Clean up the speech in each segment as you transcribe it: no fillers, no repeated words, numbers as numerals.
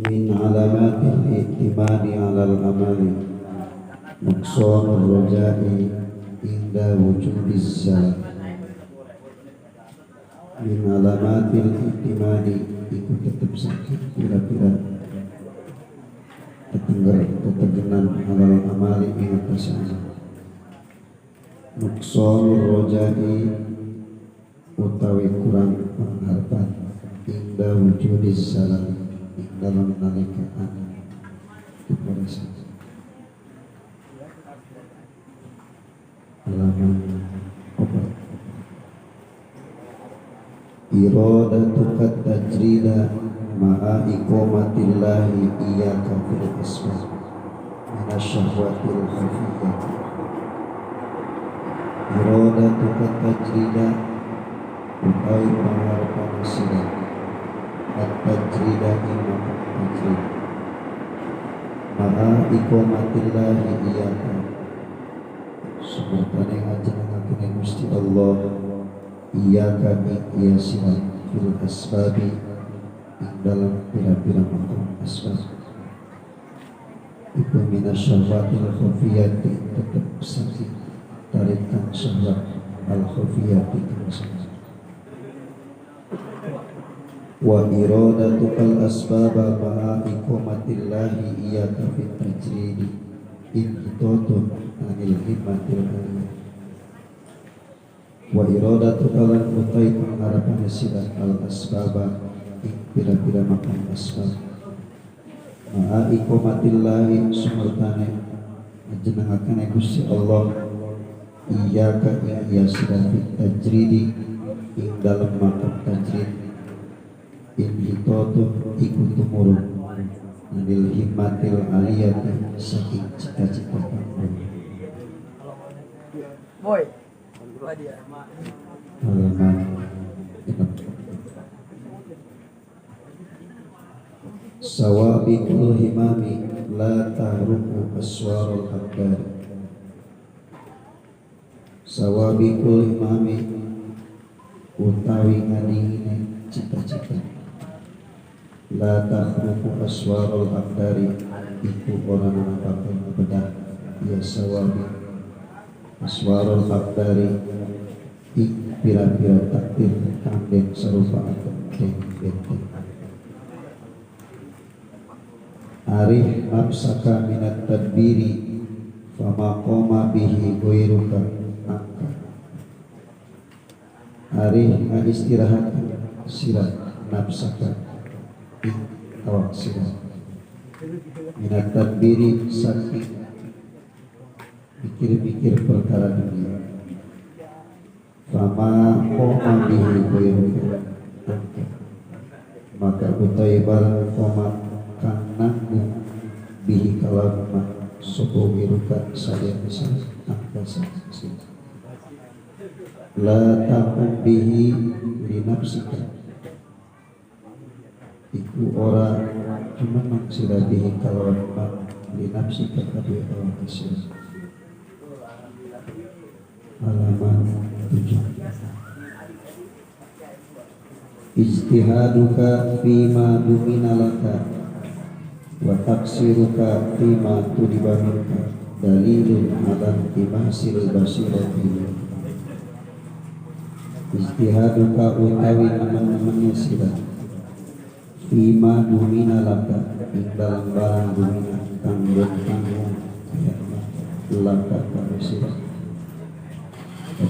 min alamatil i'timadi 'alal amali nuqsanur raja'i inda wujudiz zalal. Min alamatil i'timadi iku tetep sakit pira-pira tetegenan 'alal amali ing atas amal. Nuqsanur raja'i utawi kurang pengharapan inda wujudiz zalal dalam nalikaan keperasaan. Halaman 4. Iradatuka tajrida ma'a iqamatillahi iyyaka fil asbab minasyahwatil khafiyyah. Iradatuka tajrida utawi pengharapan sira at-tajrida imam tajrid ma'a iqamatillahi iyyaka sebutane ngajenengaken Gusti Allah iyyaka iya sira fil asbabi ing dalam pira-pira makhluk asbab iku minasyahwatil khafiyati tetep sakit tarikan syahwat al khafiyati wa iradatukal asbaba ma'a iqamatillahi iyyaka fit tajridi intotun anil himmatil aliyah. Wa iradatukal utai pengharapan sira al asbaba pira-pira makan asbab ma'a iqamatillahi sumurtane njenengaken Gusti Allah iyyaka ya sira fit tajridi ing dalem makan tajrid intotun iku tumurun anil himmatil aliyati saking cita-cita panggung. Boy, Halaman 6. Sawabikul himami la tahruku aswarul akbar. Sawabikul himami utawi ngadingine cita-cita la tahruku aswarul akdari iku ora bakal bedah ya sawabi aswarul akdari ik pira-pira takdir kandeng serupa akadeng benteng arif nafsaka minat tadbiri fama qoma bihi goiruka angka arif istirahat sirat nafsaka awak sirah minat tadbiri saking pikir-pikir perkara dunia fama koma bihi goiruka maka utai barang koma kang nanggung bihi kalama sopo wiruka saya bisa angka saksi la takum bihi linapsika iku ora cuma maksira bihi kalawan linapsika kabeh orang hasil. Halaman 7. Ijtihaduka fima dumina laka wa taksiruka fima tudiba minka dalilun ala timasil basirati. Ijtihaduka utawi nemen-nemennya sirah fima dumina laka ing dalam barang dumina kang tanggung laka kang sirah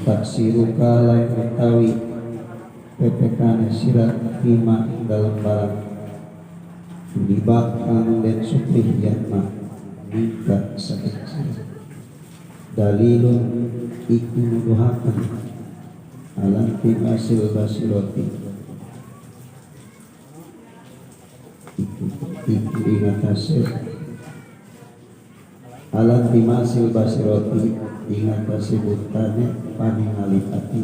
taksiruka lan utawi pepekane sirah fima ing dalam barang dibak kang den suprih yatma mika sakit sirah dalilun iku nuduhaken alam timasil basirati ingatase alam timasil basiroti ingatase butane paningali ati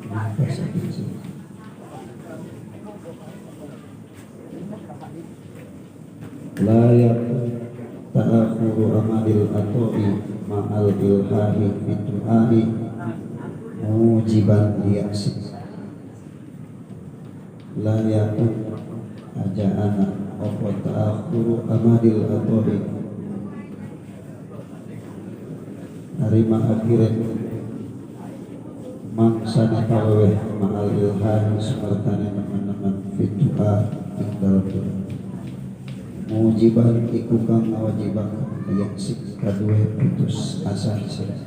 ingatase layak ta'akhuru amalil atoi ma'al ilhahi fitu'ahi mujiban liyaksi layak ajaana apa ta'akhuru amadil atoi harima akhirat mangsana taweh ma'al ilhani semertane teman-teman fituha ing dalam doa mujiban iku kang ngawajibaken yang sik kadue putus asa sira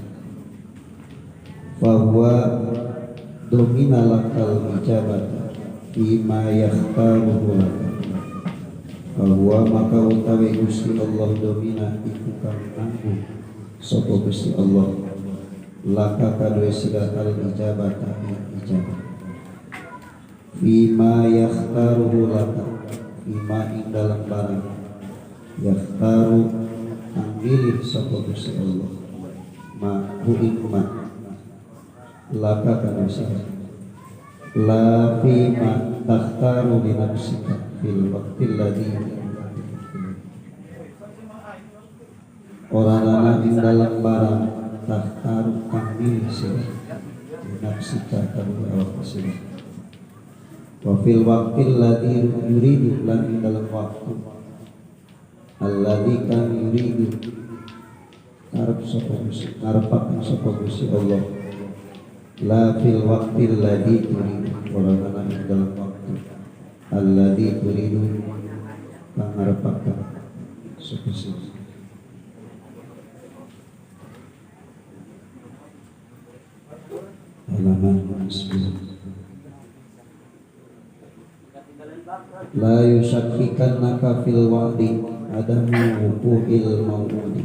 bahwa domina lakal ijabata bima yakhtaruhu laka bahwa maka utawi Gusti Allah domina iku kang nanggung sapa Gusti Allah laka kadue sira al ijabata ijabah bima yakhtaruhu laka bima ing dalam barang yakhtaru kang milih sapa Gusti Allah ma hu ing ma laka kadue sira la fima takhtaru li nafsika fil waqtil ladzi orang ing dalam barang takhtaru kang milih sira li nafsika kadue awak sira wa fil waqtil ladzi yuridu lan ing dalam waktu alladzi kang yuridu arep sapa Gusti ngarepaken sapa Gusti Allah la fil waqtil ladzi turidu orang ing dalam waktu alladzi turidu kang ngarepaken sapa Gusti halaman 9 la yusakkikannaka fil wa'di adamu wuqu'il maw'udi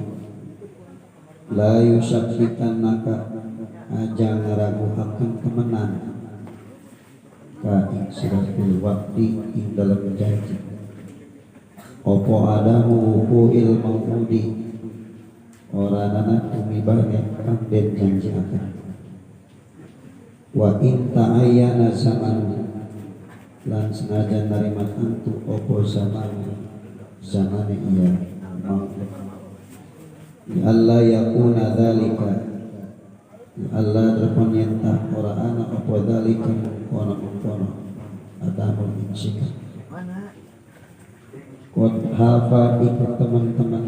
la yusakkikannaka aja ngaraguhaken temenan ka ing sira fil wa'di ing dalam janji opo adamu wuqu'il maw'udi orana tumibane kang den janji akan wa in ta'ayyana zaman lan senajan narimat antu opo zamane iya mau ya Allah yakuna dzalika ya Allah repon yentah ora ana opo dzalika kono adamu insika kot hafa ikut teman-teman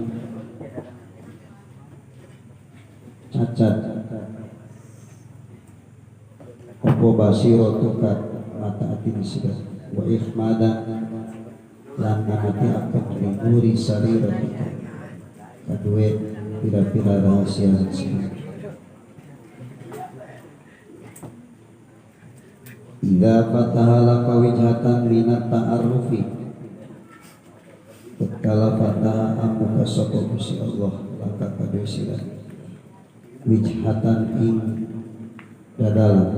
cacat opo basiro tukat mata hati disira wa ikhmada lan ngamati akan mengguri sarira kita kadue pira-pira rahasia sendiri idza fataha laka wijhatan minat ta'arrufi tatkala fataha amuka sapa Gusti Allah laka kadue sira wijhatan ing dadalan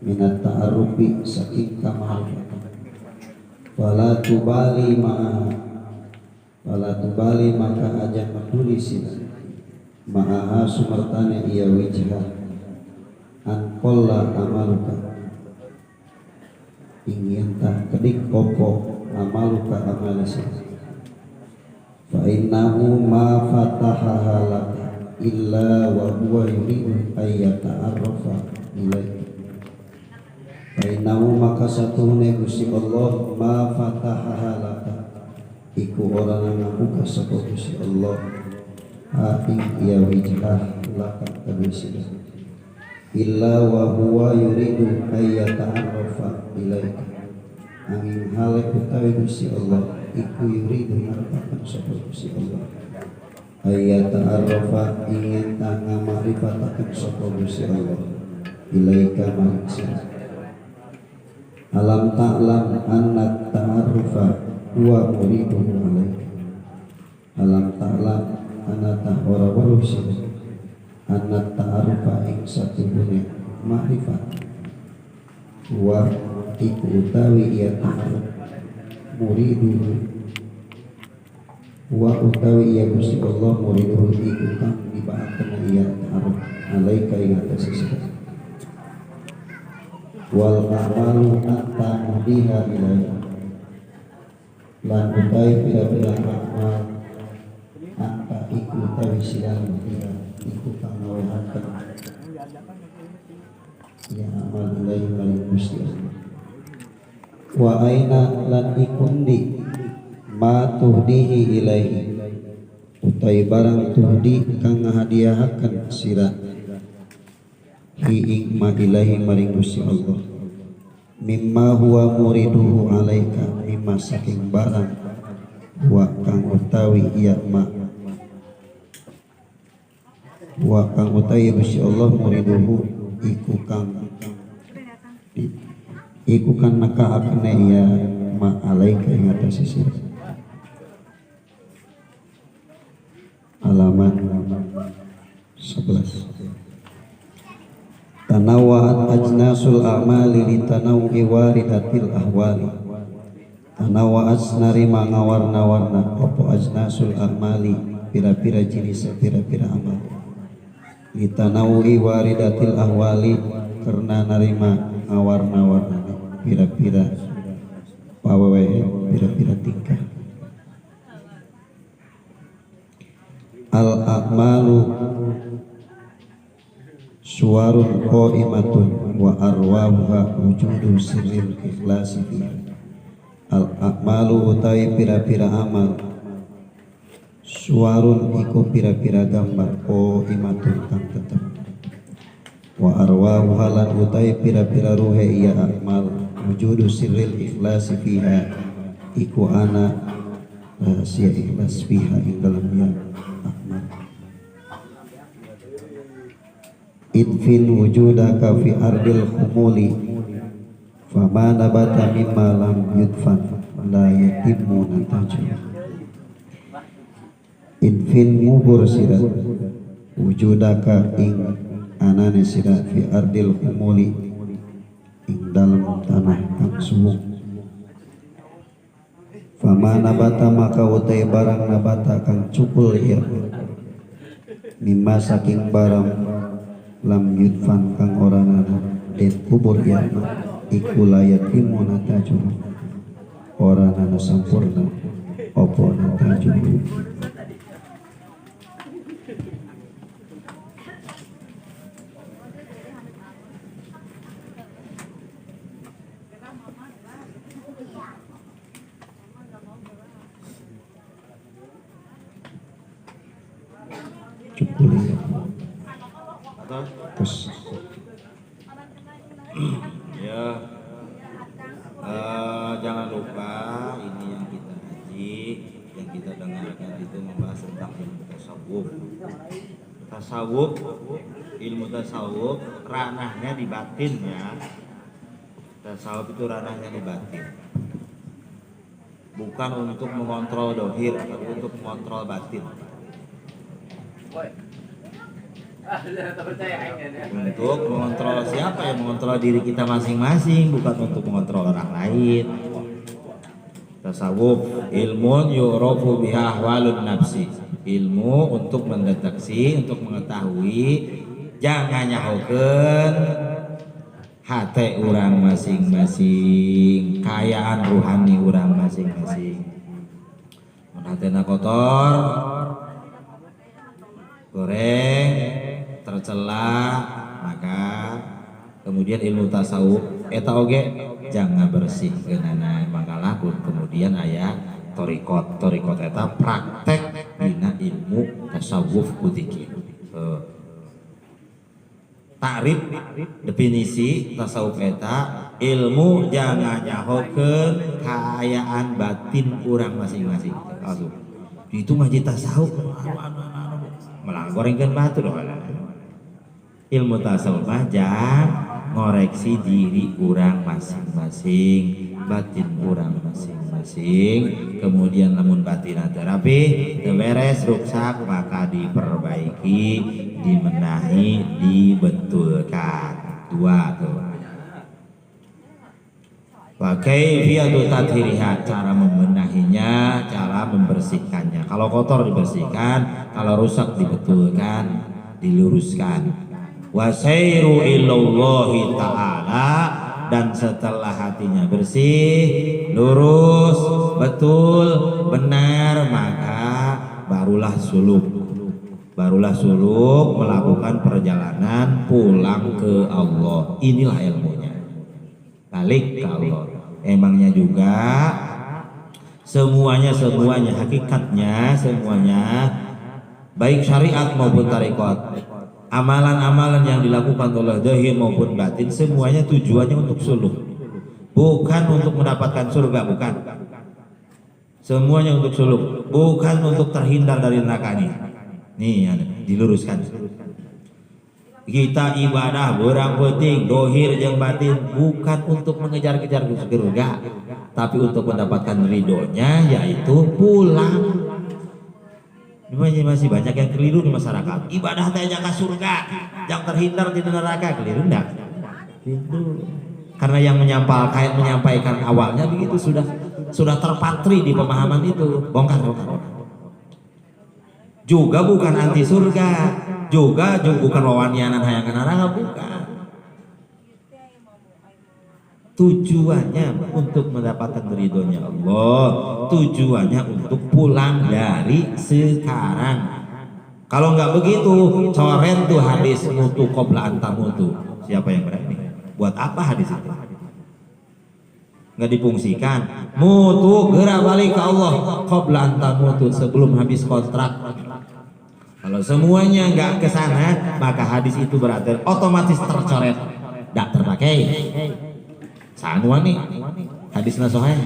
minat ta'arrufi saking kamarifatan fala tubali maka aja peduli sira ma'aha sumertane iya wijhah an qalla amaluka ingin tak kedik opo amaluka amali sira fa innahu ma fataha laka illa wa huwa yuridu ayyata'arrafa ilaika Ainahu maka satuhune Gusti Allah ma fataha laka iku orang ngabuka sapa Gusti Allah ing ya wijhah laka kabisira illa wa huwa yuridu ayyata'arrafa ilaika angin hale utawi Gusti Allah iku yuridu ngarepaken sapa Gusti Allah ayyata'arrafa ingin tanga ma'rifataken sapa Gusti Allah ilaika maksud alam ta'lam anna ta'arrufa huwa muriduhu alaika alam ta'lam anna ta'ora warusi anna ta'arrufa ing satuhune ma'rifat huwa iku utawi iya ta'arruf muriduhu huwa utawi iya Gusti Allah muriduhu iku kang dibaaken iya ta'arruf alaika ing atas sira wal amalu anta mudiha ilaihi lan utai pira-pira amal anta iku tawi silang mudiha iku kang ngawehaken ya amal ilaihi maring Gusti Allah wa aina lan ikundi ma tuhdihi ilaihi utai barang tuhdi kang ngahadiahaken sira hi ing ma ilahi maring Gusti Allah mimma huwa muriduhu alaika mimma saking barang wa kang utawi iya ma wa kang utawi Gusti Allah muriduhu iku kang nakaakne iya ma alaika ing atas sira. Halaman 11. Tanawwa'at ajnasul a'mali li tanawwi waridatil ahwali. Tanawwa'at narima ngawarna-warna apa ajnasul a'mali pira-pira jenis pira-pira amal. Li tanawwi waridatil ahwali karena narima ngawarna-warna pira-pira pawewe pira-pira tingkah. Al-a'malu suwarun qa'imatun wa arwahuha wujudu sirril ikhlasi fiha. Al-a'malu utawi pira-pira amal suwarun iku pira-pira gambar qa'imatun kang tetep wa arwahuha lan utawi pira-pira ruhe iya amal wujudu sirril ikhlasi fiha iku ana rahasia ikhlas fiha ing dalam ya idfin wujudaka fi ardil khumuli fama nabata mimma lam yudfan la yatimmu nataju. Idfin mubur sirat wujudaka ing anane sirat fi ardil khumuli ing dalam tanah kang sumuk fama nabata maka utai barang nabata kang cukul ya mimma saking barang lam yudfan kang ora nana den kubur ya iku layatimu nataju ora nana sampurna opo nataju. Cukup ya. Terus ya jangan lupa ini yang kita haji, yang kita dengarkan itu membahas tentang ilmu tasawuf. Ilmu tasawuf ranahnya di batin ya. Tasawuf itu ranahnya di batin, bukan untuk mengontrol dohir, tapi untuk mengontrol batin. Untuk mengontrol siapa? Yang mengontrol diri kita masing-masing, bukan untuk mengontrol orang lain. Tasawuf ilmun yu'rafu biha ahwalun nafsi, ilmu untuk mendeteksi, untuk mengetahui jangan nyahokeun hati orang masing-masing, kayaan ruhani orang masing-masing. Mun hatena kotor, goreng, tercela, maka kemudian ilmu tasawuf eta oge jangan bersih kenana makalah kemudian aya torikot eta praktek dina ilmu tasawuf kutikir. Takrif definisi tasawuf eta ilmu jangan nyahokeun kaayaan batin urang masing-masing. Itu mah tasawuf malah gorengkeun batu doh. Ilmu tasawuf mah ngoreksi diri urang masing-masing, batin urang masing-masing. Kemudian lamun batin terapi teu beres rusak maka diperbaiki, dimenahi, dibetulkan. Dua tuh. Pakai fiatu tathiriha, cara membenahinya, cara membersihkannya. Kalau kotor dibersihkan, kalau rusak dibetulkan, diluruskan. Wasairu ilallahi ta'ala, dan setelah hatinya bersih, lurus, betul, benar, maka barulah suluk melakukan perjalanan pulang ke Allah. Inilah ilmunya, balik ke Allah. Emangnya juga semuanya hakikatnya semuanya baik syariat maupun tarekat, amalan-amalan yang dilakukan oleh zahir maupun batin semuanya tujuannya untuk suluk, bukan untuk mendapatkan surga, bukan. Semuanya untuk suluk, bukan untuk terhindar dari neraka nih diluruskan. Kita ibadah berang penting dohir yang batin bukan untuk mengejar-kejar surga, tapi untuk mendapatkan ridhonya, yaitu pulang. Ini masih banyak yang keliru di masyarakat. Ibadah teh jangan surga, yang terhindar di neraka, keliru enggak? Karena yang menyampaikan awalnya begitu sudah terpatri di pemahaman itu, bongkar. Juga bukan anti surga, juga bukan wawanianan hayangan neraka, bukan. Tujuannya untuk mendapatkan ridhonya Allah, tujuannya untuk pulang dari sekarang. Kalau nggak begitu, coret tuh hadis mutu qabla antamutu. Siapa yang berani? Buat apa hadis itu? Nggak difungsikan. Mutu gerak balik ke Allah qabla antamutu, sebelum habis kontrak. Kalau semuanya nggak ke sana, maka hadis itu berarti otomatis tercoret, nggak terpakai. Sanua nih hadis nasohnya.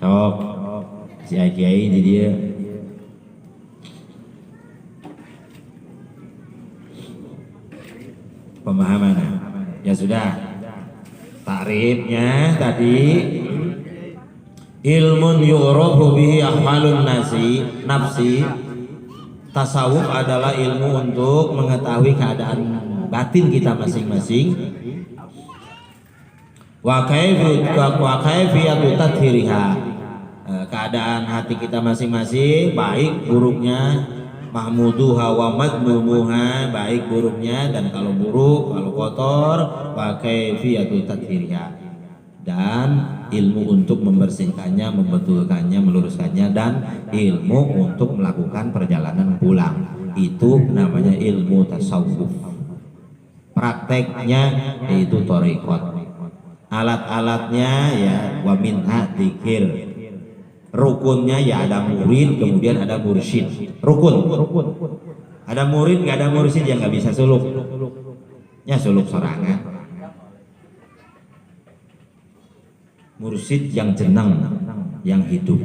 Sok si kiai di dia pemahaman. Ya sudah, takrifnya tadi ilmun yu'rafu bihi ahwalun nafsi. Tasawuf adalah ilmu untuk mengetahui keadaan batin kita masing-masing. Wa kaifiyatu tathhiriha, keadaan hati kita masing-masing, baik buruknya, mahmuduha wa madmumuha, baik buruknya, dan kalau buruk, kalau kotor, wa kaifiyatu tathhiriha, dan ilmu untuk membersihkannya, membetulkannya, meluruskannya, dan ilmu untuk melakukan perjalanan pulang. Itu namanya ilmu tasawuf. Prakteknya yaitu thariqat. Alat-alatnya ya wa minha dzikir. Rukunnya ya ada murid, kemudian ada mursyid. Rukun. Ada murid, nggak ada mursyid yang nggak bisa suluk. Ya suluk sorangan. Mursyid yang jenang, yang hidup,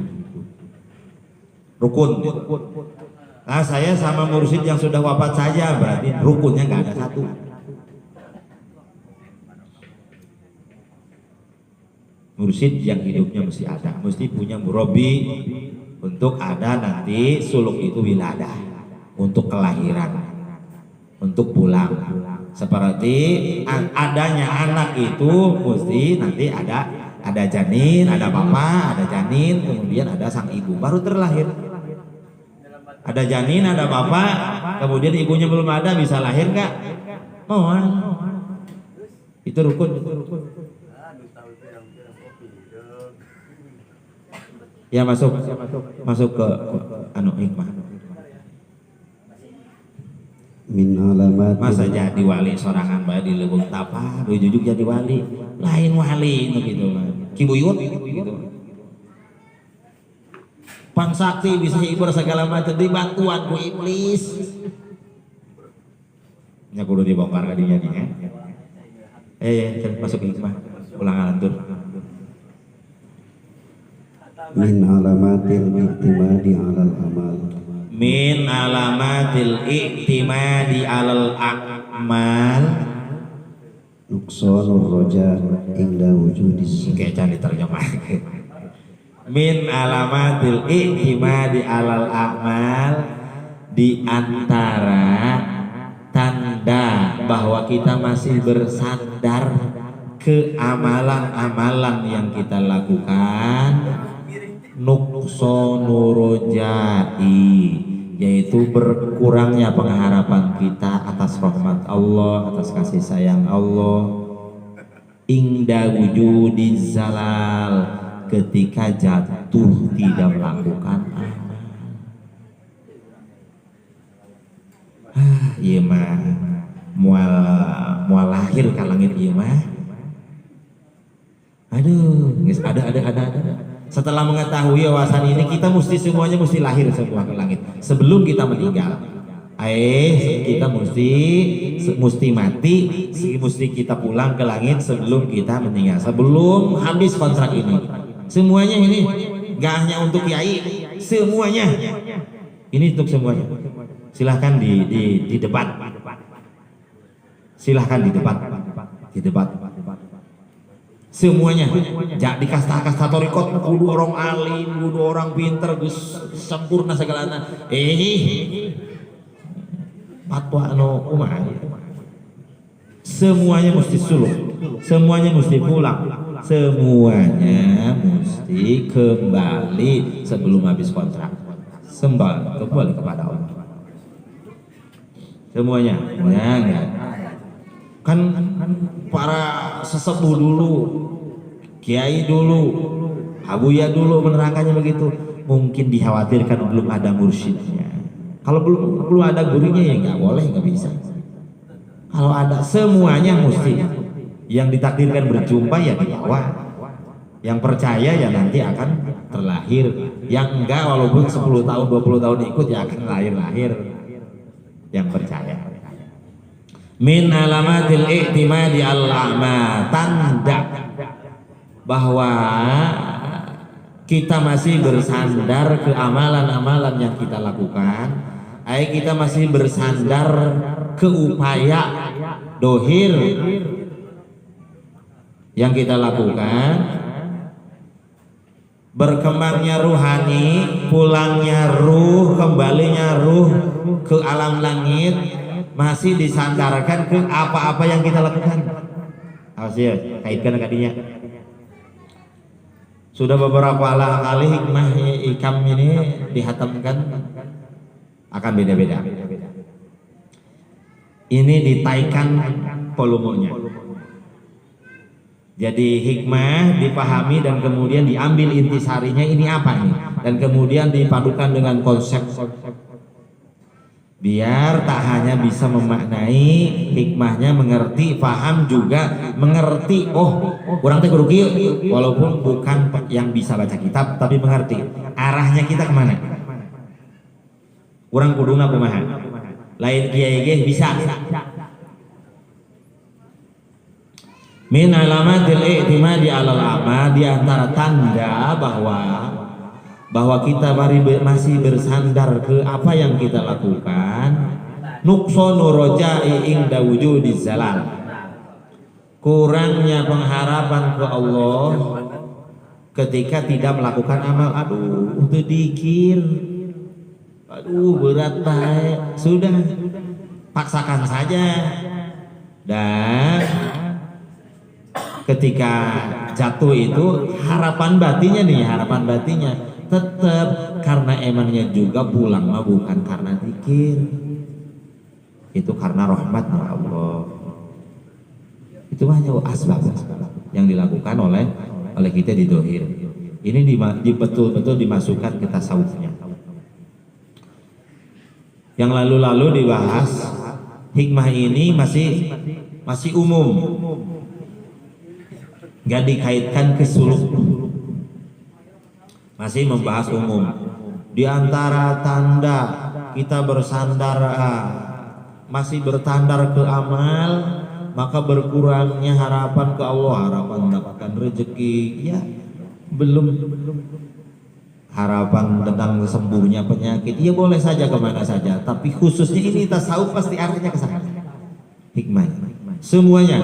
rukun. Nah, saya sama mursyid yang sudah wafat saja, berarti rukunnya nggak ada satu. Mursyid yang hidupnya mesti ada, mesti punya murabi untuk ada nanti suluk itu wiladah, untuk kelahiran, untuk pulang. Seperti adanya anak itu mesti nanti ada janin, ada bapak, ada janin, kemudian ada sang ibu baru terlahir. Ada janin, ada bapak, kemudian ibunya belum ada, bisa lahir nggak? Itu rukun. Ya masuk ke hikmah. Min alamat. Masa jadi wali sorangan bae di leuweung tapa, jujuk jadi wali, lain wali gitu mah. Kibuyut gitu. Pansakti bisa hibur segala macam, dibantuan ku iblis. Nya kudu dibongkar ka dinya nya. Masuk hikmah. Ulangan lantur. Min alamatil i'timadi 'alal amal. Min alamatil i'timadi 'alal a'mal. Nuqsanur raja inda wujudis. Oke, jangan diterjemah. Min alamatil i'timadi 'alal a'mal, di antara tanda bahwa kita masih bersandar ke amalan-amalan yang kita lakukan, nuqsanur rajai, yaitu berkurangnya pengharapan kita atas rahmat Allah, atas kasih sayang Allah, ingda wujudiz zalal, ketika jatuh tidak melakukan amal. iya mah mual mual lahir ke langit iya mah. Aduh, geus ada. Setelah mengetahui wawasan ini kita mesti semuanya mesti lahir semua ke langit sebelum kita meninggal. Kita mesti mati, mesti kita pulang ke langit sebelum kita meninggal, sebelum habis kontrak ini. Semuanya ini gak hanya untuk kiai, semuanya ini untuk semuanya. Silahkan di debat, silahkan di debat semuanya. Jak di kasta torikot kudu orang alim, kudu orang pinter, gus sempurna segalana. Fatwa anu kumaha. Semuanya mesti suluk, semuanya mesti pulang, semuanya mesti kembali sebelum habis kontrak. Kembali kepada Allah. Semuanya, ya. Kan para sesepuh dulu, kiai dulu, abuya dulu menerangkannya begitu. Mungkin dikhawatirkan belum ada mursyidnya. Kalau belum ada gurunya ya nggak boleh, nggak bisa. Kalau ada semuanya mesti. Yang ditakdirkan berjumpa ya dibawa. Yang percaya ya nanti akan terlahir. Yang enggak walaupun 10 tahun 20 tahun ikut ya akan lahir. Yang percaya. Min alamatil i'timadi al-a'ma, tanda bahwa kita masih bersandar ke amalan-amalan yang kita lakukan. Kita masih bersandar ke upaya dohir yang kita lakukan. Berkembangnya ruhani, pulangnya ruh, kembalinya ruh ke alam langit masih disandarkan ke apa-apa yang kita lakukan. Awas ya, kaitkan kadinya. Sudah beberapa kali hikmah ikam ini dihatamkan akan beda-beda. Ini ditaikan volumenya. Jadi hikmah dipahami dan kemudian diambil intisarinya ini apa nih, dan kemudian dipadukan dengan konsep biar tak hanya bisa memaknai hikmahnya, mengerti, paham juga mengerti. Oh, kurang teh kudu kieu, walaupun bukan yang bisa baca kitab tapi mengerti arahnya kita kemana. Kurang kuduna kumaha, lain kiai ge bisa. Min alamatil i'timadi alal a'ma, di antara tanda bahwa kita masih bersandar ke apa yang kita lakukan. Nuqsanu roja'i inda wujudiz zalal, kurangnya pengharapan ke Allah ketika tidak melakukan amal. Aduh, itu dikir, aduh berat baik, sudah paksakan saja. Dan ketika jatuh itu harapan batinnya tetap karena emannya juga pulang mah bukan karena zikir, itu karena rahmatnya Allah. Itu hanya asbab yang dilakukan oleh kita di dohir. Ini betul-betul dimasukkan ke tasawufnya. Yang lalu-lalu dibahas, hikmah ini masih umum, nggak dikaitkan ke suluk, masih membahas umum. Di antara tanda kita bersandar, masih bertandar ke amal, maka berkurangnya harapan ke Allah, harapan mendapatkan rezeki, ya belum. Harapan tentang sembuhnya penyakit, ya boleh saja kemana saja, tapi khususnya ini tasawuf pasti artinya ke sana. Hikmah semuanya.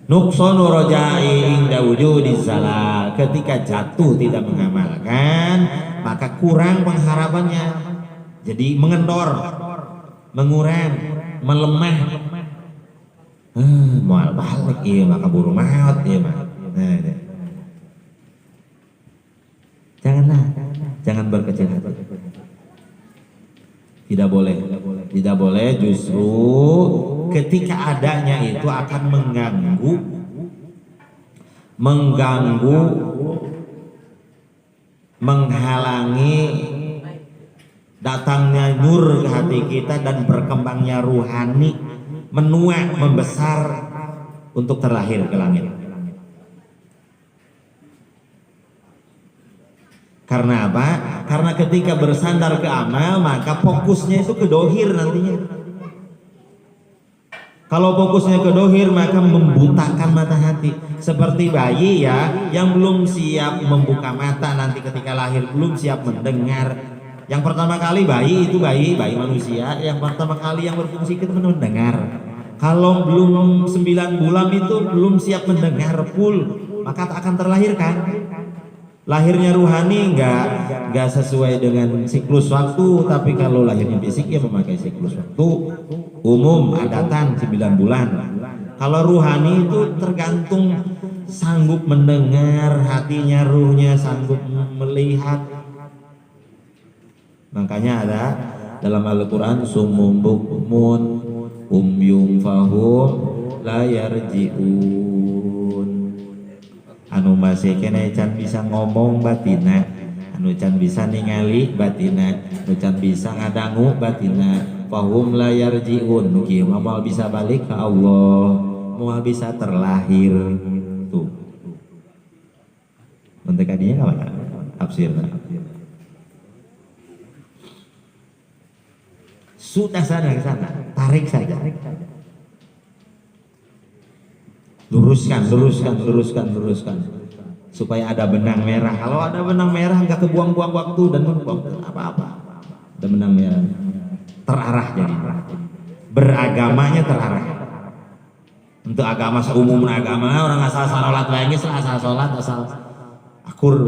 Nuqsanu roja'i inda wujudiz zalal, ketika jatuh tidak mengamalkan maka kurang pengharapannya, jadi mengendor, mengurang, melemah. Moal balik iya maka buru maut iya mah. Jangan berkecil hati. Tidak boleh, justru ketika adanya itu akan menghalangi datangnya nur ke hati kita dan berkembangnya ruhani, menua, membesar untuk terlahir ke langit. Karena apa? Karena ketika bersandar ke amal, maka fokusnya itu ke dohir nantinya. Kalau fokusnya ke dohir, maka membutakan mata hati. Seperti bayi ya, yang belum siap membuka mata nanti ketika lahir, belum siap mendengar. Yang pertama kali bayi itu bayi manusia, yang pertama kali yang berfungsi itu mendengar. Kalau belum 9 bulan itu belum siap mendengar full, maka tak akan terlahirkan. Lahirnya ruhani nggak sesuai dengan siklus waktu, tapi kalau lahirnya fisik ya memakai siklus waktu umum adatan 9 bulan. Kalau ruhani itu tergantung sanggup mendengar, hatinya, ruhnya sanggup melihat. Makanya ada dalam Al-Quran sumum bukmun umyum fahum la yarji'un. Anu masih kena can bisa ngomong batina, anu can bisa ningali batina, anu can bisa ngadangu batina, fahum la yarji'un. Mugi moal bisa balik ke Allah, moal bisa terlahir. Tuh nanti kadinya kapan tafsirna sudah sana ke sana, tarik saja. Luruskan supaya ada benang merah. Kalau ada benang merah nggak kebuang-buang waktu dan membuang apa-apa. Ada benang merah, terarah jadi beragamanya terarah. Untuk agama seumum agama orang asal salat lagi, asal salat asal akur.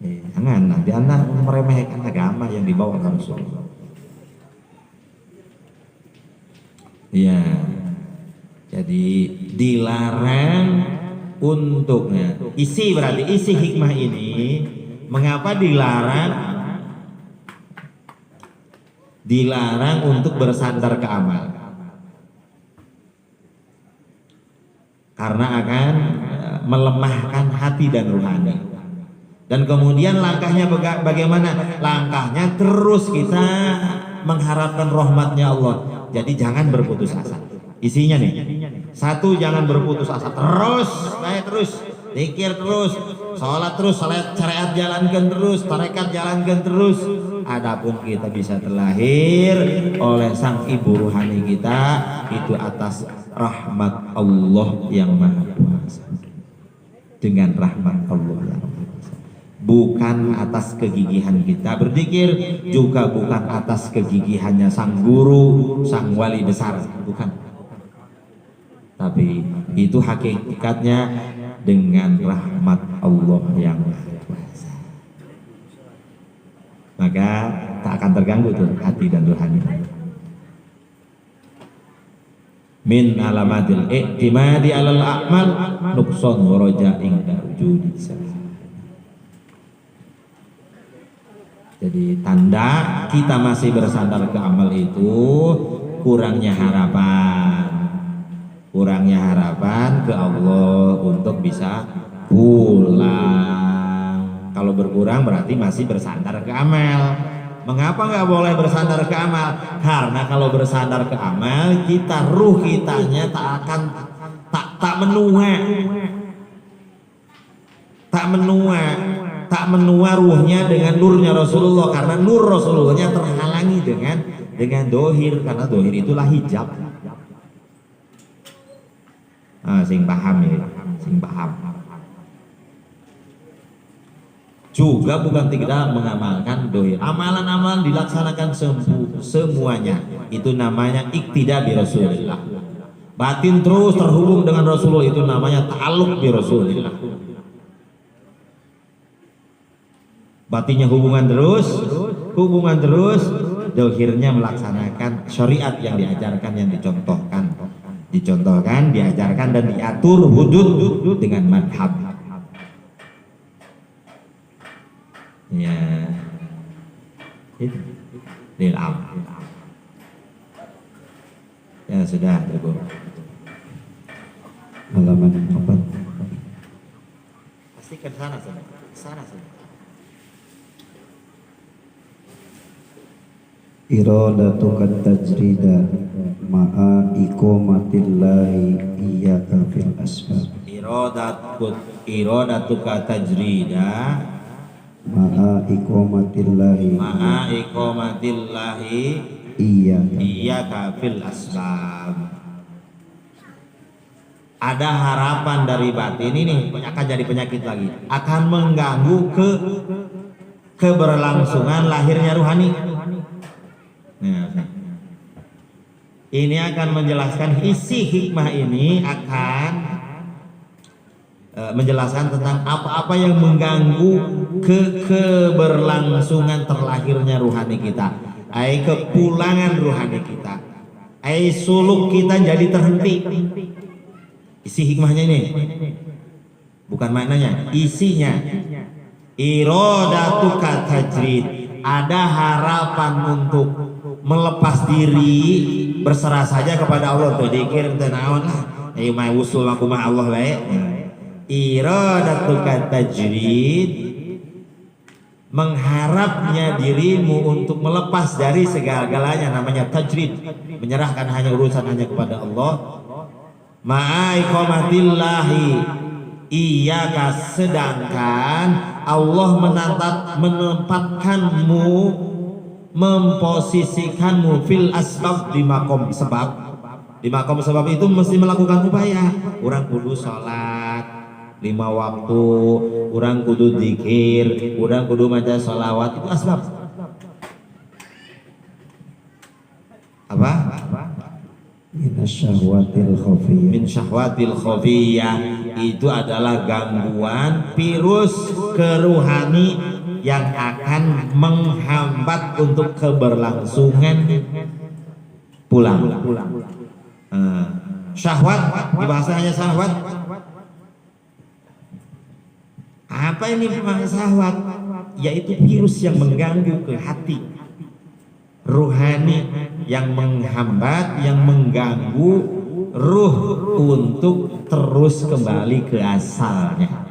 Jangan nanti Anda meremehkan agama yang dibawa oleh Rasulullah. Ya, jadi dilarang untuknya. Berarti isi hikmah ini, mengapa dilarang? Dilarang untuk bersandar ke amal. Karena akan melemahkan hati dan ruhani. Dan kemudian langkahnya bagaimana? Langkahnya terus kita mengharapkan rahmatnya Allah. Jadi jangan berputus asa. Isinya nih, satu, jangan berputus asa. Terus zikir terus, sholat terus, syariat jalankan terus, tarekat jalankan terus. Adapun kita bisa terlahir oleh sang ibu ruhani kita itu atas rahmat Allah yang maha kuasa. Dengan rahmat Allah yang maha kuasa. Bukan atas kegigihan kita berzikir, juga bukan atas kegigihannya sang guru, sang wali besar, bukan. Tapi itu hakikatnya dengan rahmat Allah yang maha kuasa. Maka tak akan terganggu tuh hati dan rohani. Min alamatil i'timadi alal a'mal nuqsan wa raja'in wujudi salah. Jadi tanda kita masih bersandar ke amal itu kurangnya harapan ke Allah untuk bisa pulang. Kalau berkurang berarti masih bersandar ke amal. Mengapa nggak boleh bersandar ke amal? Karena kalau bersandar ke amal, ruh kitanya tak menua ruhnya dengan nurnya Rasulullah, karena nur Rasulullahnya terhalangi dengan dohir, karena dohir itulah hijab. Sing paham ya, sing paham. Juga bukan tidak mengamalkan dohir. Amalan-amalan dilaksanakan semuanya. Itu namanya iktida bi Rasulillah. Batin terus terhubung dengan Rasulullah, itu namanya ta'alluq bi Rasulillah. Batinnya hubungan terus, dohirnya melaksanakan syariat yang diajarkan, yang dicontohkan, diajarkan dan diatur hudud dengan madhab. Ya, itu lil'am. Ya sudah, halaman 4. pasti ke sana semua, ke sana semua. Iradatuka tajrida ma'a iqamatillahi iyyaka fil asbab Iradatuka tajrida ma'a iqamatillahi iyyaka fil asbab. Ada harapan dari batin ini akan jadi penyakit lagi, akan mengganggu keberlangsungan lahirnya ruhani. Nah, ini akan menjelaskan isi hikmah ini akan menjelaskan tentang apa-apa yang mengganggu keberlangsungan terlahirnya ruhani kita, kepulangan ruhani kita, suluk kita jadi terhenti. Isi hikmahnya ini, bukan maknanya, isinya. Iradatuka tajrid, ada harapan untuk melepas diri, berserah saja kepada Allah. Tuh dikir tenawan lah, mai usul aku mah Allah baik. Iradatuka tajrid, mengharapnya dirimu untuk melepas dari segala-galanya, namanya tajrid, menyerahkan hanya urusan hanya kepada Allah. Ma'iqamatillahi iyyaka, sedangkan Allah menempatkanmu, memposisikanmu fil asbab, di makom sebab. Di makom sebab itu mesti melakukan upaya. Orang kudu sholat 5 waktu, orang kudu dzikir, orang kudu maca sholawat, itu asbab. Apa? min syahwatil khafiyah, itu adalah gangguan virus keruhani yang akan menghambat untuk keberlangsungan pulang. Syahwat, di bahasanya syahwat. Apa ini syahwat? Yaitu virus yang mengganggu ke hati, ruhani yang menghambat, yang mengganggu ruh untuk terus kembali ke asalnya.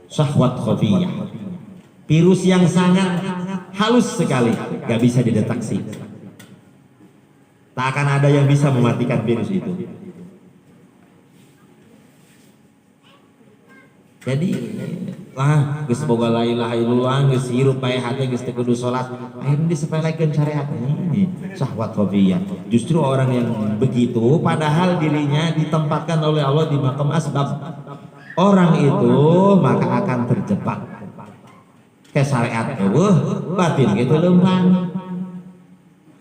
Syahwat khafiyah, virus yang sangat halus sekali, gak bisa dideteksi. Tak akan ada yang bisa mematikan virus itu. Jadi geus boga la ilaha illallah, geus hirup bae hate, geus teu kudu salat, akhirnya disepelekeun syariat ini syahwat khafiyah. Justru orang yang begitu padahal dirinya ditempatkan oleh Allah di makam asbab, orang itu maka akan terjebak ke syariat batin gitu lempang.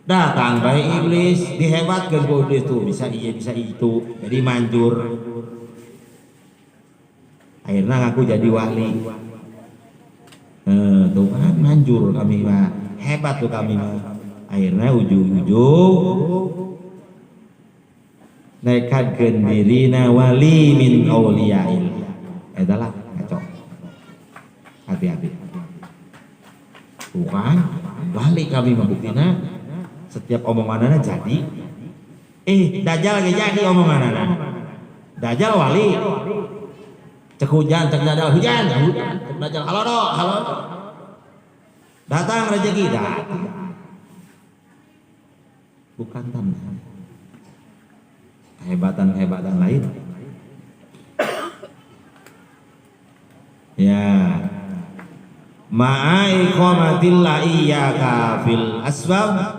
Datang baik iblis, dihebatkan ku iblis tuh, bisa iya bisa itu, jadi manjur. Akhirnya ngaku jadi wali. Tuh kan manjur kami mah, hebat tuh kami mah. Akhirnya ujung-ujung nekadkeun dirina wali min auliyail. Adalah kacau. Hati-hati. Bukan wali kami mah buktina setiap omonganana jadi. Dajjal ge jadi omonganana. Dajjal wali. Cek hujan, cek dajjal hujan, cek dajjal halo do, halo. Datang rezeki datang. Bukan tanda. Kehebatan lain. Ya. Ma'iqamatillah iyyaka fil asbab.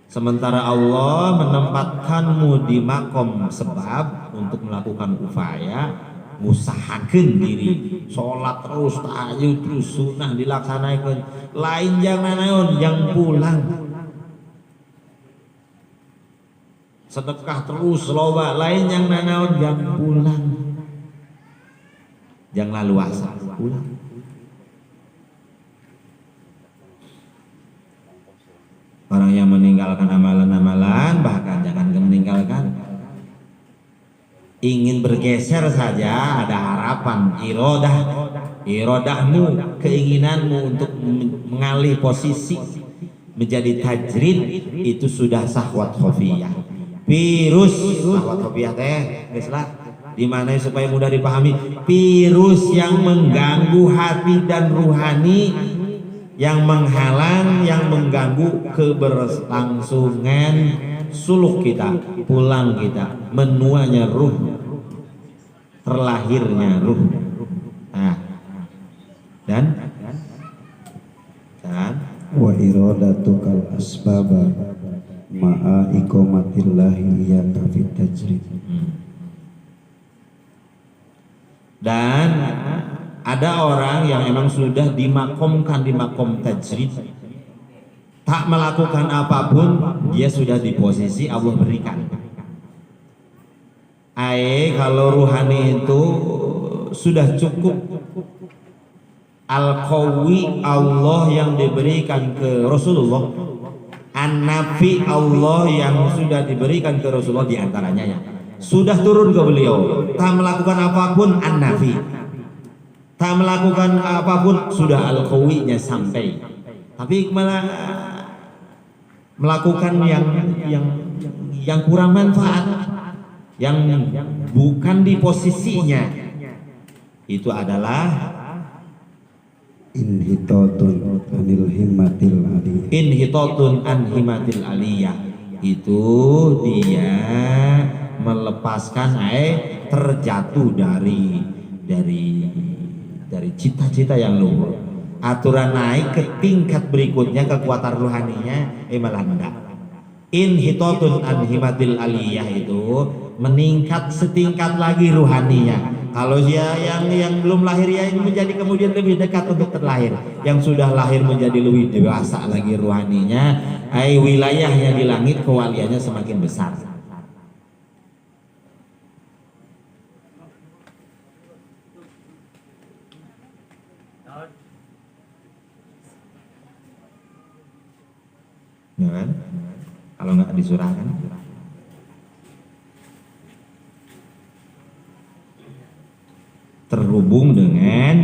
Sementara Allah menempatkanmu di makom sebab untuk melakukan upaya ngusahakeun diri, sholat terus, tahajud terus, sunnah dilaksanakan, lain jangan naon, yang pulang. Sedekah terus loba, lain yang naon, yang pulang. Jangan lalu asa, pulang. Orang yang meninggalkan amalan-amalan, bahkan jangan meninggalkan, ingin bergeser saja ada harapan, irodahmu, keinginanmu untuk mengalih posisi menjadi tajrid, itu sudah syahwat khafiyah. Virus syahwat khafiyah teh geus lah Di mana supaya mudah dipahami, virus yang mengganggu hati dan ruhani, yang menghalang, yang mengganggu keberlangsungan suluk kita, pulang kita, menuanya ruh, terlahirnya ruh. Nah, dan wa iradatukal asbaba ma'a iqamatillahi iyaka fit tajrid. Dan ada orang yang emang sudah dimakomkan di makom tajrid, tak melakukan apapun, dia sudah di posisi Allah berikan. Kalau ruhani itu sudah cukup al-qawi Allah yang diberikan ke Rasulullah, an-nafi Allah yang sudah diberikan ke Rasulullah, diantaranya ya sudah turun ke beliau, tak melakukan apapun an-nafi, tak melakukan apapun sudah al-qawinya sampai, tapi malah melakukan yang kurang manfaat, yang bukan di posisinya, itu adalah inhitatun anil himmatil aliyah. Inhitatun an himatil aliyah, itu dia melepaskan terjatuh dari cita-cita yang luhur. Aturan naik ke tingkat berikutnya, kekuatan ruhaninya malah enggak. Inhitatun an himatil aliyah itu meningkat setingkat lagi ruhaninya. Kalau dia yang belum lahir ya ini menjadi kemudian lebih dekat untuk terlahir. Yang sudah lahir menjadi lebih dewasa lagi ruhaninya, wilayahnya di langit, kewaliannya semakin besar. Ya kan? Kalau nggak disurahkan, terhubung dengan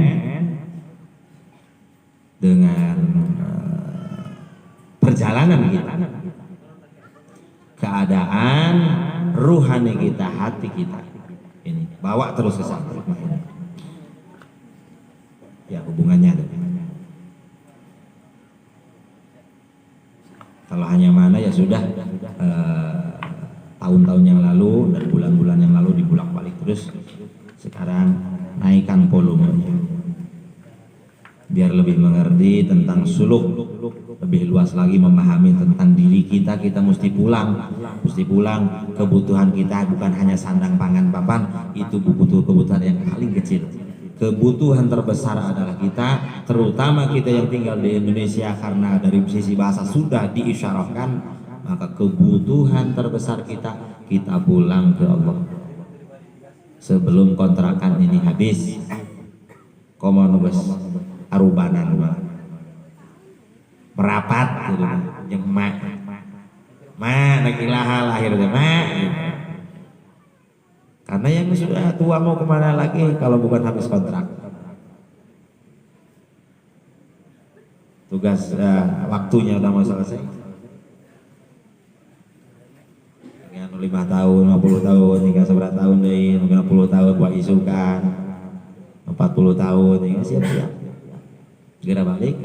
perjalanan kita, keadaan ruhani kita, hati kita, ini bawa terus ke sana. Ya hubungannya ada. Kalau hanya mana ya sudah, tahun-tahun yang lalu dan bulan-bulan yang lalu dibulak-balik terus. Sekarang naikkan volumenya biar lebih mengerti tentang suluk, lebih luas lagi memahami tentang diri kita. Kita mesti pulang, kebutuhan kita bukan hanya sandang pangan papan, itu kebutuhan yang paling kecil. Kebutuhan terbesar adalah kita, terutama kita yang tinggal di Indonesia, karena dari sisi bahasa sudah diisyarahkan, maka kebutuhan terbesar kita pulang ke Allah sebelum kontrakan ini habis. Komono bos arubanan merapat gitu, nyemak nakilaha lahir mak. Karena yang sudah tua mau kemana lagi kalau bukan habis kontrak. Tugas waktunya udah mau selesai. Yang 5 tahun, 50 tahun, hingga seberapa tahun deh, mungkin 60 tahun buat isukan, 40 tahun, hingga siap-siap. Segera balik.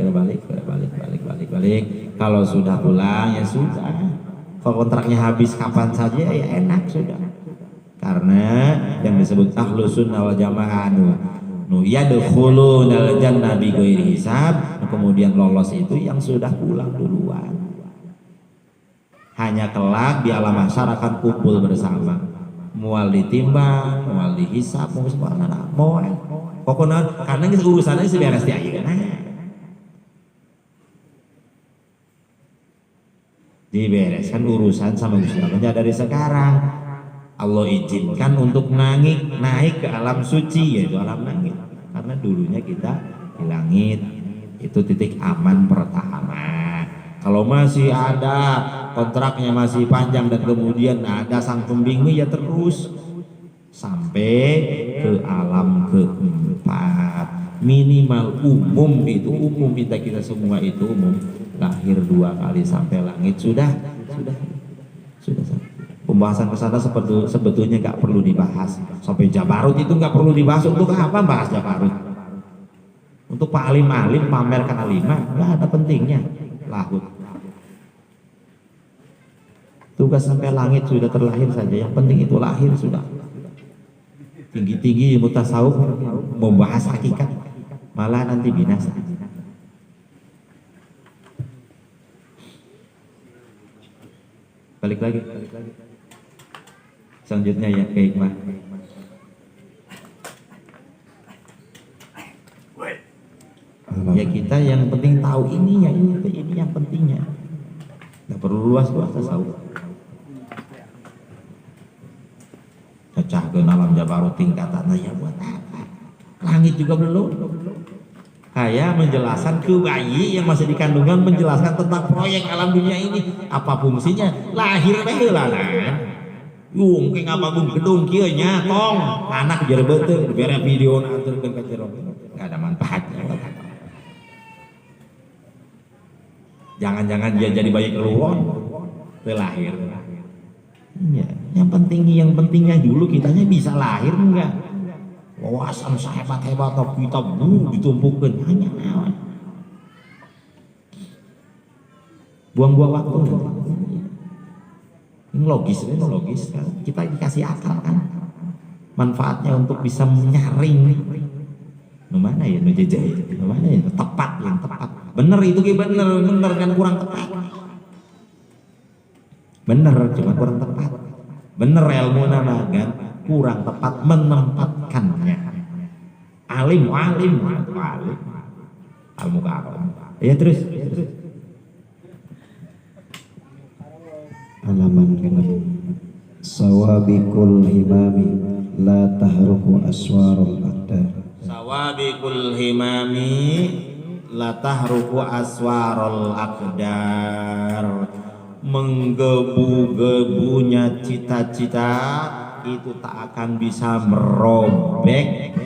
Kalau sudah pulang ya sudah. Kalau kontraknya habis kapan saja ya enak sudah. Karena yang disebut ahlus sunnah wal jamaah yadkhulunal jannah bighairi hisab, kemudian lolos itu yang sudah pulang duluan. Hanya kelak di alam mahsyar akan kumpul bersama, mual ditimbang, mual dihisab, mau pokoknya karena urusannya seberes di ayeuna. Dibereskan urusan sama Gusti Allah dari sekarang. Allah izinkan untuk naik ke alam suci, yaitu alam langit. Karena dulunya kita di langit, itu titik aman pertama. Kalau masih ada kontraknya masih panjang dan kemudian ada sang pembimbing ya terus sampai ke alam keempat. Minimal umum itu umum, kita semua itu umum, lahir 2 kali sampai langit sudah sampai. pembahasan ke sana sebetulnya nggak perlu dibahas. Sampai Jabarut itu nggak perlu dibahas. Untuk apa bahas Jabarut? Untuk Pak alim-alim pamerkan alimah nggak ada pentingnya. Lahut. Tugas sampai langit sudah terlahir saja. Yang penting itu lahir sudah. Tinggi-tinggi ilmu tasawuf membahas hakikat malah nanti binasa. Balik lagi. Selanjutnya ya ke hikmah. Ya kita yang penting tahu ini ya ini yang pentingnya. Nggak perlu luas-luas tasawuf. Cacah ke alam Jabarut tingkatannya ya buat apa? Langit juga belum. Kayak menjelaskan ke bayi yang masih di kandungan, menjelaskan tentang proyek alam dunia ini apa fungsinya, lahir behelanan yung ke ngapapun gedung kieu nya tong anak jadi betul bere video nanturkeun ka jero nggak ada manfaatnya. Jangan-jangan dia jadi bayi keluar lahir. Ya, yang pentingnya dulu kitanya bisa lahir enggak? Wawasan sehebat-hebat kita ditumpukkan hanya buang-buang waktu. Ini logis kan? Kita dikasih akal kan, manfaatnya untuk bisa menyaring mana ya nujejai, mana ya tepat yang tepat, bener itu bener kan kurang tepat, bener cuma kurang tepat, bener ilmu nama kan kurang tepat menempatkannya. Alim al-mukarram. Ya terus. Halaman genep. Sawabikul himami la tahruku aswarul aqdar. Sawabikul himami la tahruku aswarul aqdar. Menggebu-gebunya cita-cita itu tak akan bisa merobek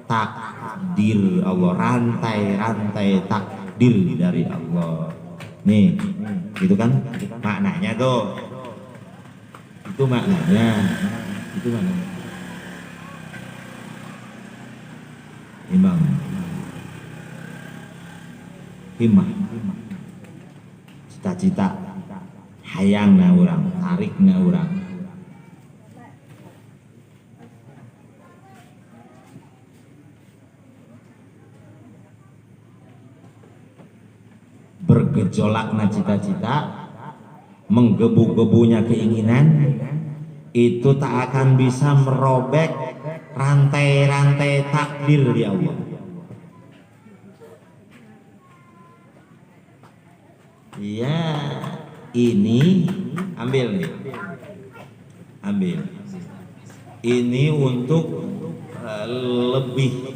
takdir Allah, rantai-rantai takdir dari Allah. Nih, gitu kan maknanya tuh. Itu maknanya. Himmah. Cita-cita hayangna urang, tarikna urang. Bergejolakna cita-cita, menggebu-gebunya keinginan, itu tak akan bisa merobek rantai-rantai takdir di Allah. Iya, ini ambil. Ini untuk lebih,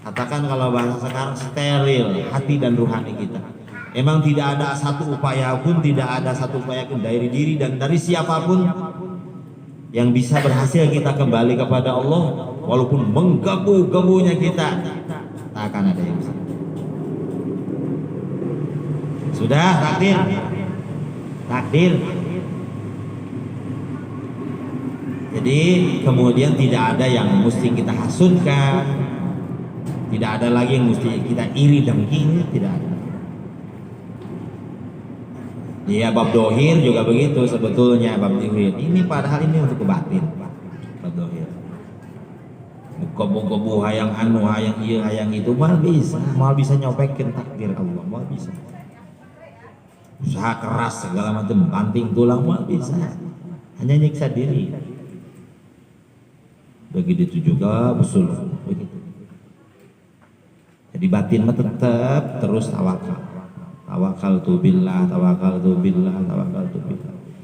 katakan kalau bahasa sekarang steril hati dan rohani kita. Emang tidak ada satu upaya pun dari diri dan dari siapapun yang bisa berhasil kita kembali kepada Allah, walaupun menggebu-gebunya kita, tak akan ada yang bisa. Sudah takdir. Jadi kemudian tidak ada yang mesti kita hasutkan, tidak ada lagi yang mesti kita iri dengki, tidak ada. Ya bab dohir juga begitu sebetulnya, bab dohir ini padahal ini untuk kebatin. Bab dohir kebu-kebu hayang anu hayang iya hayang itu mal bisa nyopekin takdir Allah, mal bisa. Usaha keras segala macam banting tulang mal bisa, hanya nyiksa diri. Begitu juga usul begitu. Jadi batin mah tetap terus tawakal. Tawakkaltu billah.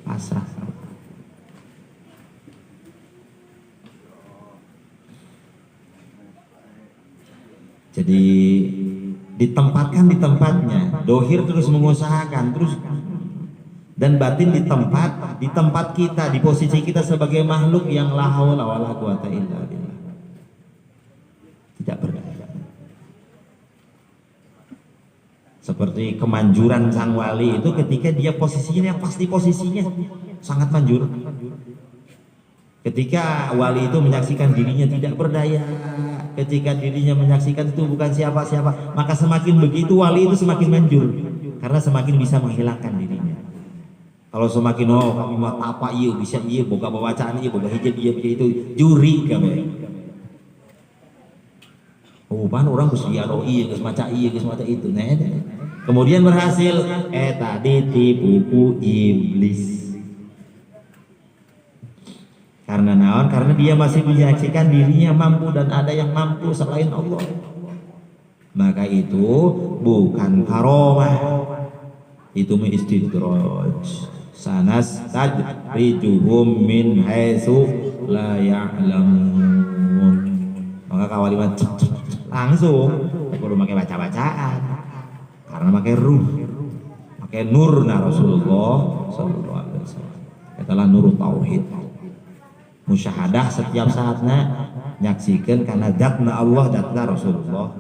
Pasrah. Jadi ditempatkan di tempatnya. Dohir terus mengusahakan terus, dan batin di tempat kita, di posisi kita sebagai makhluk yang la haula wala quwata illa billah. Tidak berdaya. Seperti kemanjuran sang wali itu ketika dia posisinya yang pasti posisinya sangat manjur. Ketika wali itu menyaksikan dirinya tidak berdaya, ketika dirinya menyaksikan itu bukan siapa-siapa, maka semakin begitu wali itu semakin manjur karena semakin bisa menghilangkan dirinya. Kalau semakin kami mau apa iya bisa iya boga bacaan iya boga hijab iya itu juri kami. Pan orang geus ieu iya geus maca iya geus maca itu. Nah, kemudian berhasil tadi tipu iblis. Karena naon? Karena dia masih menyaksikan dirinya mampu dan ada yang mampu selain Allah. Maka itu bukan karomah. Itu istidraj. Sanas tadrijuhum min haitsu la ya'lamun. Maka kawalimat langsung kudu make baca-bacaan. Karena make ruh. Make nurna Rasulullah sallallahu alaihi wasallam. Itulah nur tauhid. Musyahadah setiap saatnya nyaksikan karena zatna Allah zatna Rasulullah.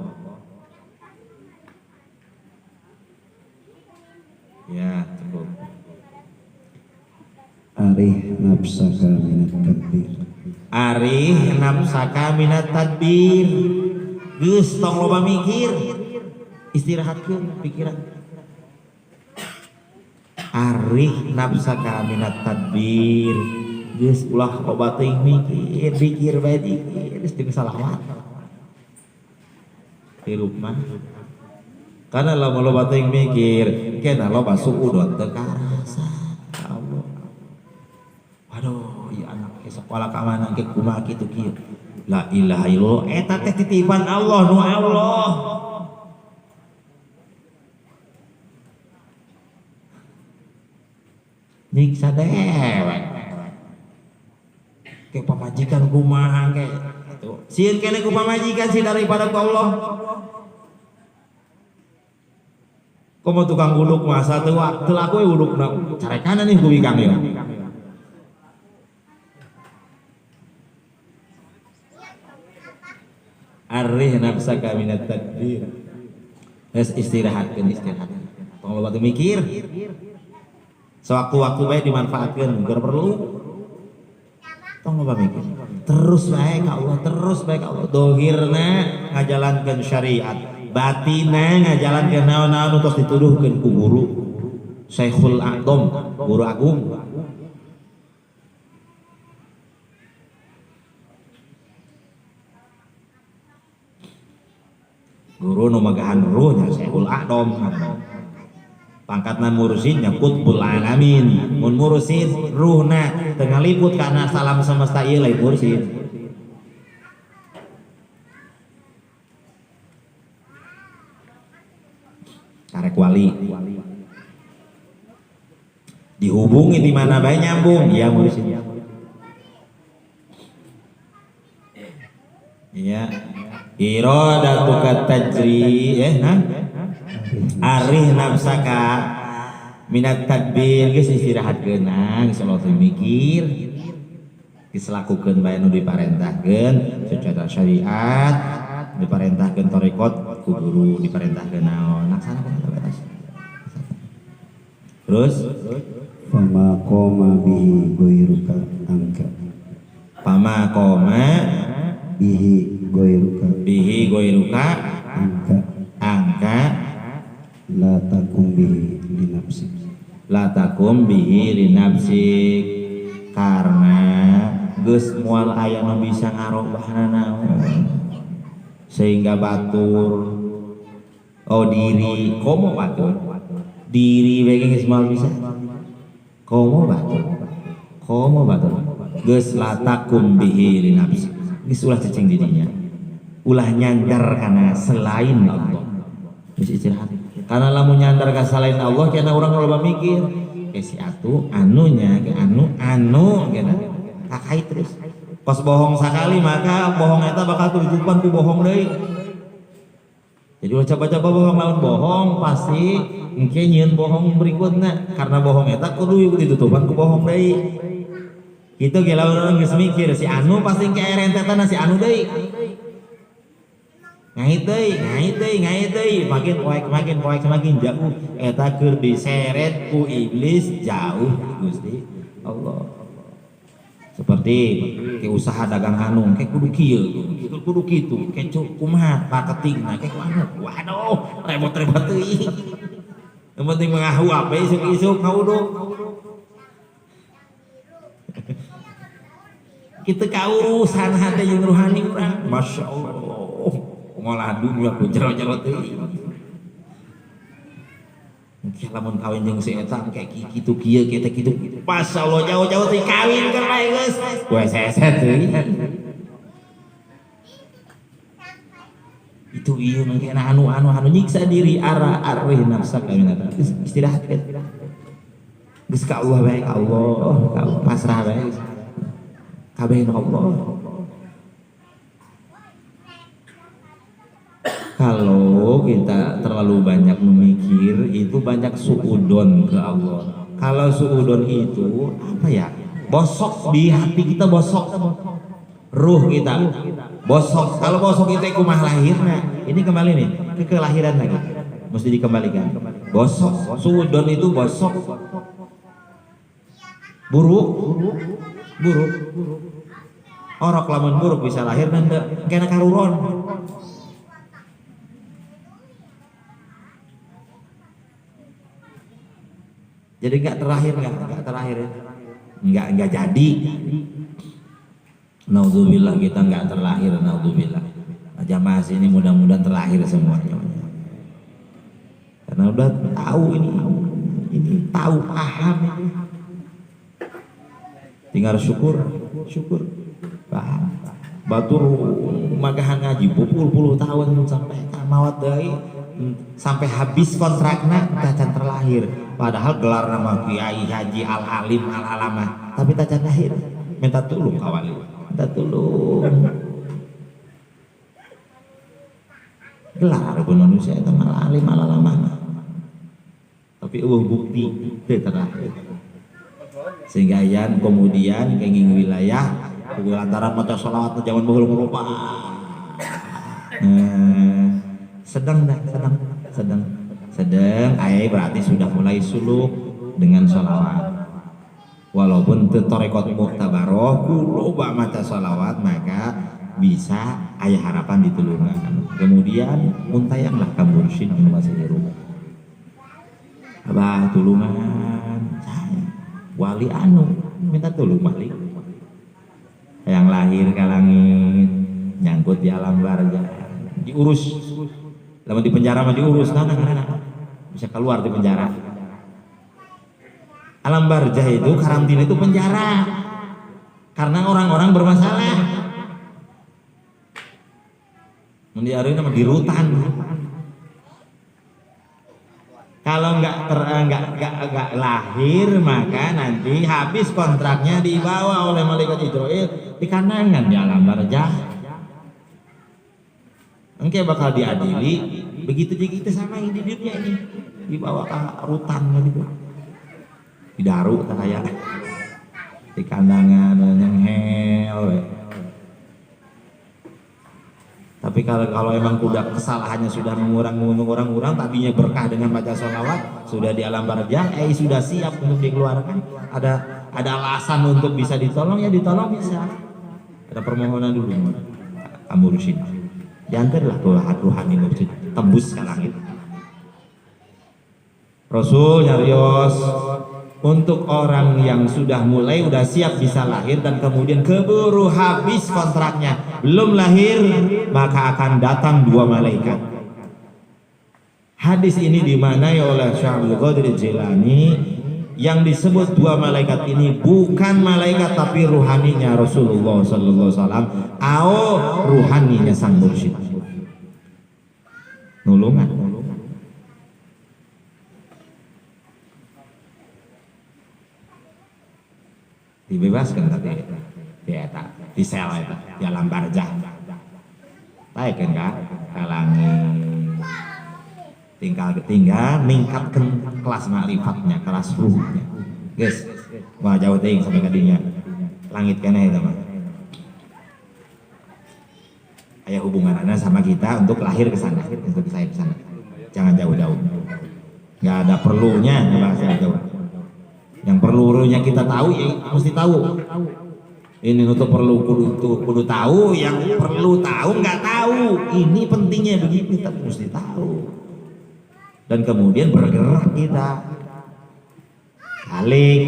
Ya cukup. Arih nafsaka minat tadbir. Arih nafsaka minat tadbir. Geus tong loba mikir. Istirahatkeun pikiran. Arih nafsaka minat tadbir. Geus ulah loba teuing mikir bae dikir geus jeung salawat. Hirup mah. Karena lamun loba teuing mikir, kena loba suudon teu karasa. Allah. Waduh, ieu anak ke sekolah ka mana ge kumaha kitu kieu. La ilaha illallah eta teh titipan Allah nu Allah. Nyiksa dewek. Kayak pamajikan kumaha kayak itu. Sieun kene ku pamajikan sih daripada ku Allah. Komo tukang uluk masa teu laku we ulukna carekan nih ku bikang ya. Arih nafsaka minat tadbir. Terus istirahatkeun istirahat. Tong loba teu mikir. Sewaktu-waktu bae dimanfaatkeun keur perlu. Tong loba mikir. Terus bae ka Allah, terus bae ka Allah. Dohirna ngajalankeun syariat, batina ngajalankeun naon-naon tos dituduhkeun ku guru. Syekhul A'dham, guru agung. Guru nu magahan ruhnya Syekhul A'dham. Pangkatna mursidnya Qutbul Alamin. Mun mursid ruhna teu ngaliput kana salam semesta ieu lain mursid. Karek wali. Dihubungi di mana bae nyambung, iya mursid. Iya. Iradatuka tajri arih nafsaka minat tadbir geus istirahat geunang geus mikir geus lakukeun bae nu diparentahkeun secara syariat diparentahkeun tarekat ku guru diparentahkeun naon laksanakeun eta beres. Terus Fama qoma bihi ghairuka angka. Fama qoma bihi ghairuka angka la takum bihi li nafsik. La takum bihi li nafsik karena geus moal aya nu bisa ngarobahna naon sehingga batur diri komo batur diri we geus moal bisa komo batur geus la takum bihi li nafsik geus ulah cicing dirinya ulah nyandar kana selain Allah geus istirahat. Karena lamun nyandar ka selain Allah kena urang loba mikir ke si atuh anunya ke anu kena kakait terus pas bohong sakali maka bohong eta bakal tujuan ku bohong deui. Jadi coba-coba bohong lawan bohong pasti engke nyieun bohong berikutna karena bohong eta kudu ditutupan ku bohong deui. Kitu ge lamun urang geus mikir si anu pasti engke rentetan si anu deui. ngait deui makin poek semakin jauh eta keur diseret ku iblis jauh Gusti Allah. Seperti ke usaha dagang hanung kayak kudu kieu kudu kitu kayak kumaha marketingna kayak waduh repot-repot teuing. Yang penting mengahu apa isuk-isuk ngawuduk. Kita kaurusan hati yang rohani urang. Masya Allah. Ngolah dunia ku jero-jero teuing. Mungkin lamun kawin jeung si eta kayak kitu kieu kita kitu. Masya Allah jauh-jauh teh kawin keur bae geus. Wes seset teuing. Itu ieu mangke anu nyiksa diri areh nafsa kawin eta. Istirahat kan. Geus ka Allah bae Allah pasrah bae. Kabeh Allah. Kalau kita terlalu banyak memikir itu banyak suudon ke Allah. Kalau suudon itu apa ya? Bosok di hati kita bosok. Ruh kita bosok. Kalau bosok itu kumaha lahirna. Ini kembali nih ke kelahiran lagi. Mesti dikembalikan. Bosok. Suudon itu bosok. Buruk. Orok lamun buruk bisa lahir dan kena karuron. Jadi nggak terakhir ya. Nggak jadi. Naudzubillah kita nggak terlahir, naudzubillah. Jamaah sini mudah-mudahan terlahir semuanya. Karena udah tahu ini tahu paham. Tinggal syukur paham. Batur magahan ngaji puluh tahun sampai tamat deui sampai habis kontrakna tacan terlahir. Padahal gelar nama kiai haji al alim al alamah tapi tacan lahir. Minta tulung kawali. Minta tulung. Gelar manusia itu al alim al alamah. Tapi bukti teu terlahir. Sehingga yan kemudian kenging wilayah lantaran maca sholawat zaman baheula merupa sedang berarti sudah mulai suluk dengan sholawat walaupun teu torekot muktabaroh kuloba maca sholawat maka bisa aya harapan ditulungan. Kemudian muntayanglah ka mursyid anu masih di rumah abah tulungan wali anu minta tulung wali yang lahir ke langit nyangkut di alam barzah diurus lama di penjara mah diurus nah bisa keluar di penjara. Alam barzah itu karantina itu penjara karena orang-orang bermasalah mendiarin sama di rutan. Kalau nggak lahir maka nanti habis kontraknya dibawa oleh malaikat Jibril di kanangan di alam barzah. Engke bakal diadili begitu juga kita sama yang di dunia ini dibawa ke rutan gitu. Didaru tak kayak di kandangan yang hell. Tapi kalau emang udah kesalahannya sudah mengurang tadinya berkah dengan baca sholawat sudah di alam barzah sudah siap untuk dikeluarkan ada alasan untuk bisa ditolong ya ditolong bisa ada permohonan dulu amurushin diantarlah rohani mursyid tembus ke langit. Rasul nyarios untuk orang yang sudah mulai udah siap bisa lahir dan kemudian keburu habis kontraknya belum lahir maka akan datang dua malaikat. Hadis ini dimaknai oleh Syekh Abdul Qadir Jilani yang disebut dua malaikat ini bukan malaikat tapi ruhaninya Rasulullah sallallahu alaihi wasallam atau ruhaninya sang mursyid. Nulungan. Dibebaskan tadi di sel itu di alam barzah baik kan langit tinggal meningkatkan kelas ma'rifatnya kelas ruhnya guys wah jauh ting sampai kadinya langit kena itu mah Aya hubungan Anda sama kita untuk lahir ke sana, untuk saya ke sana. Jangan jauh-jauh. Nggak ada perlunya ngebahas jauh-jauh. Yang perlunya kita tahu ya mesti tahu. Ini untuk perlu kudu tahu, yang perlu tahu nggak tahu. Ini pentingnya begitu, kita mesti tahu. Dan kemudian bergerak kita. Balik.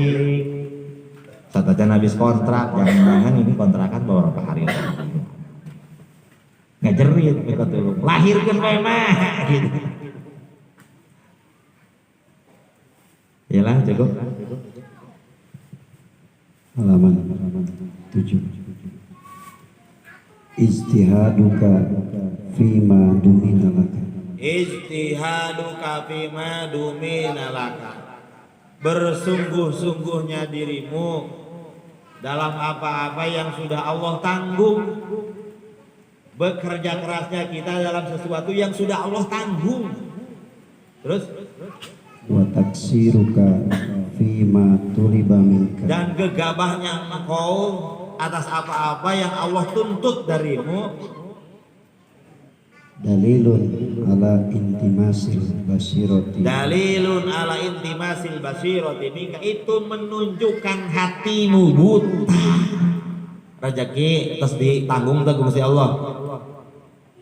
Satajan habis kontrak, jangan-jangan ini kontrakan beberapa hari lagi. Nggak jerit, kita dulu. Lahirkan memang. Gitu. Yalah, cukup. Halaman 7. Ijtihaduka fima dumina laka. Ijtihaduka fima dumina laka. Bersungguh-sungguhnya dirimu dalam apa-apa yang sudah Allah tanggung. Bekerja kerasnya kita dalam sesuatu yang sudah Allah tanggung. Terus Wa taksiruka fima tuliba minka. dan gegabahnya engkau atas apa-apa yang Allah tuntut darimu. Dalilun ala intimasil basirati. Dalilun ala intimasil basirati minka, itu menunjukkan hatimu buta. Rezeki terus ditanggung tuh Gusti Allah.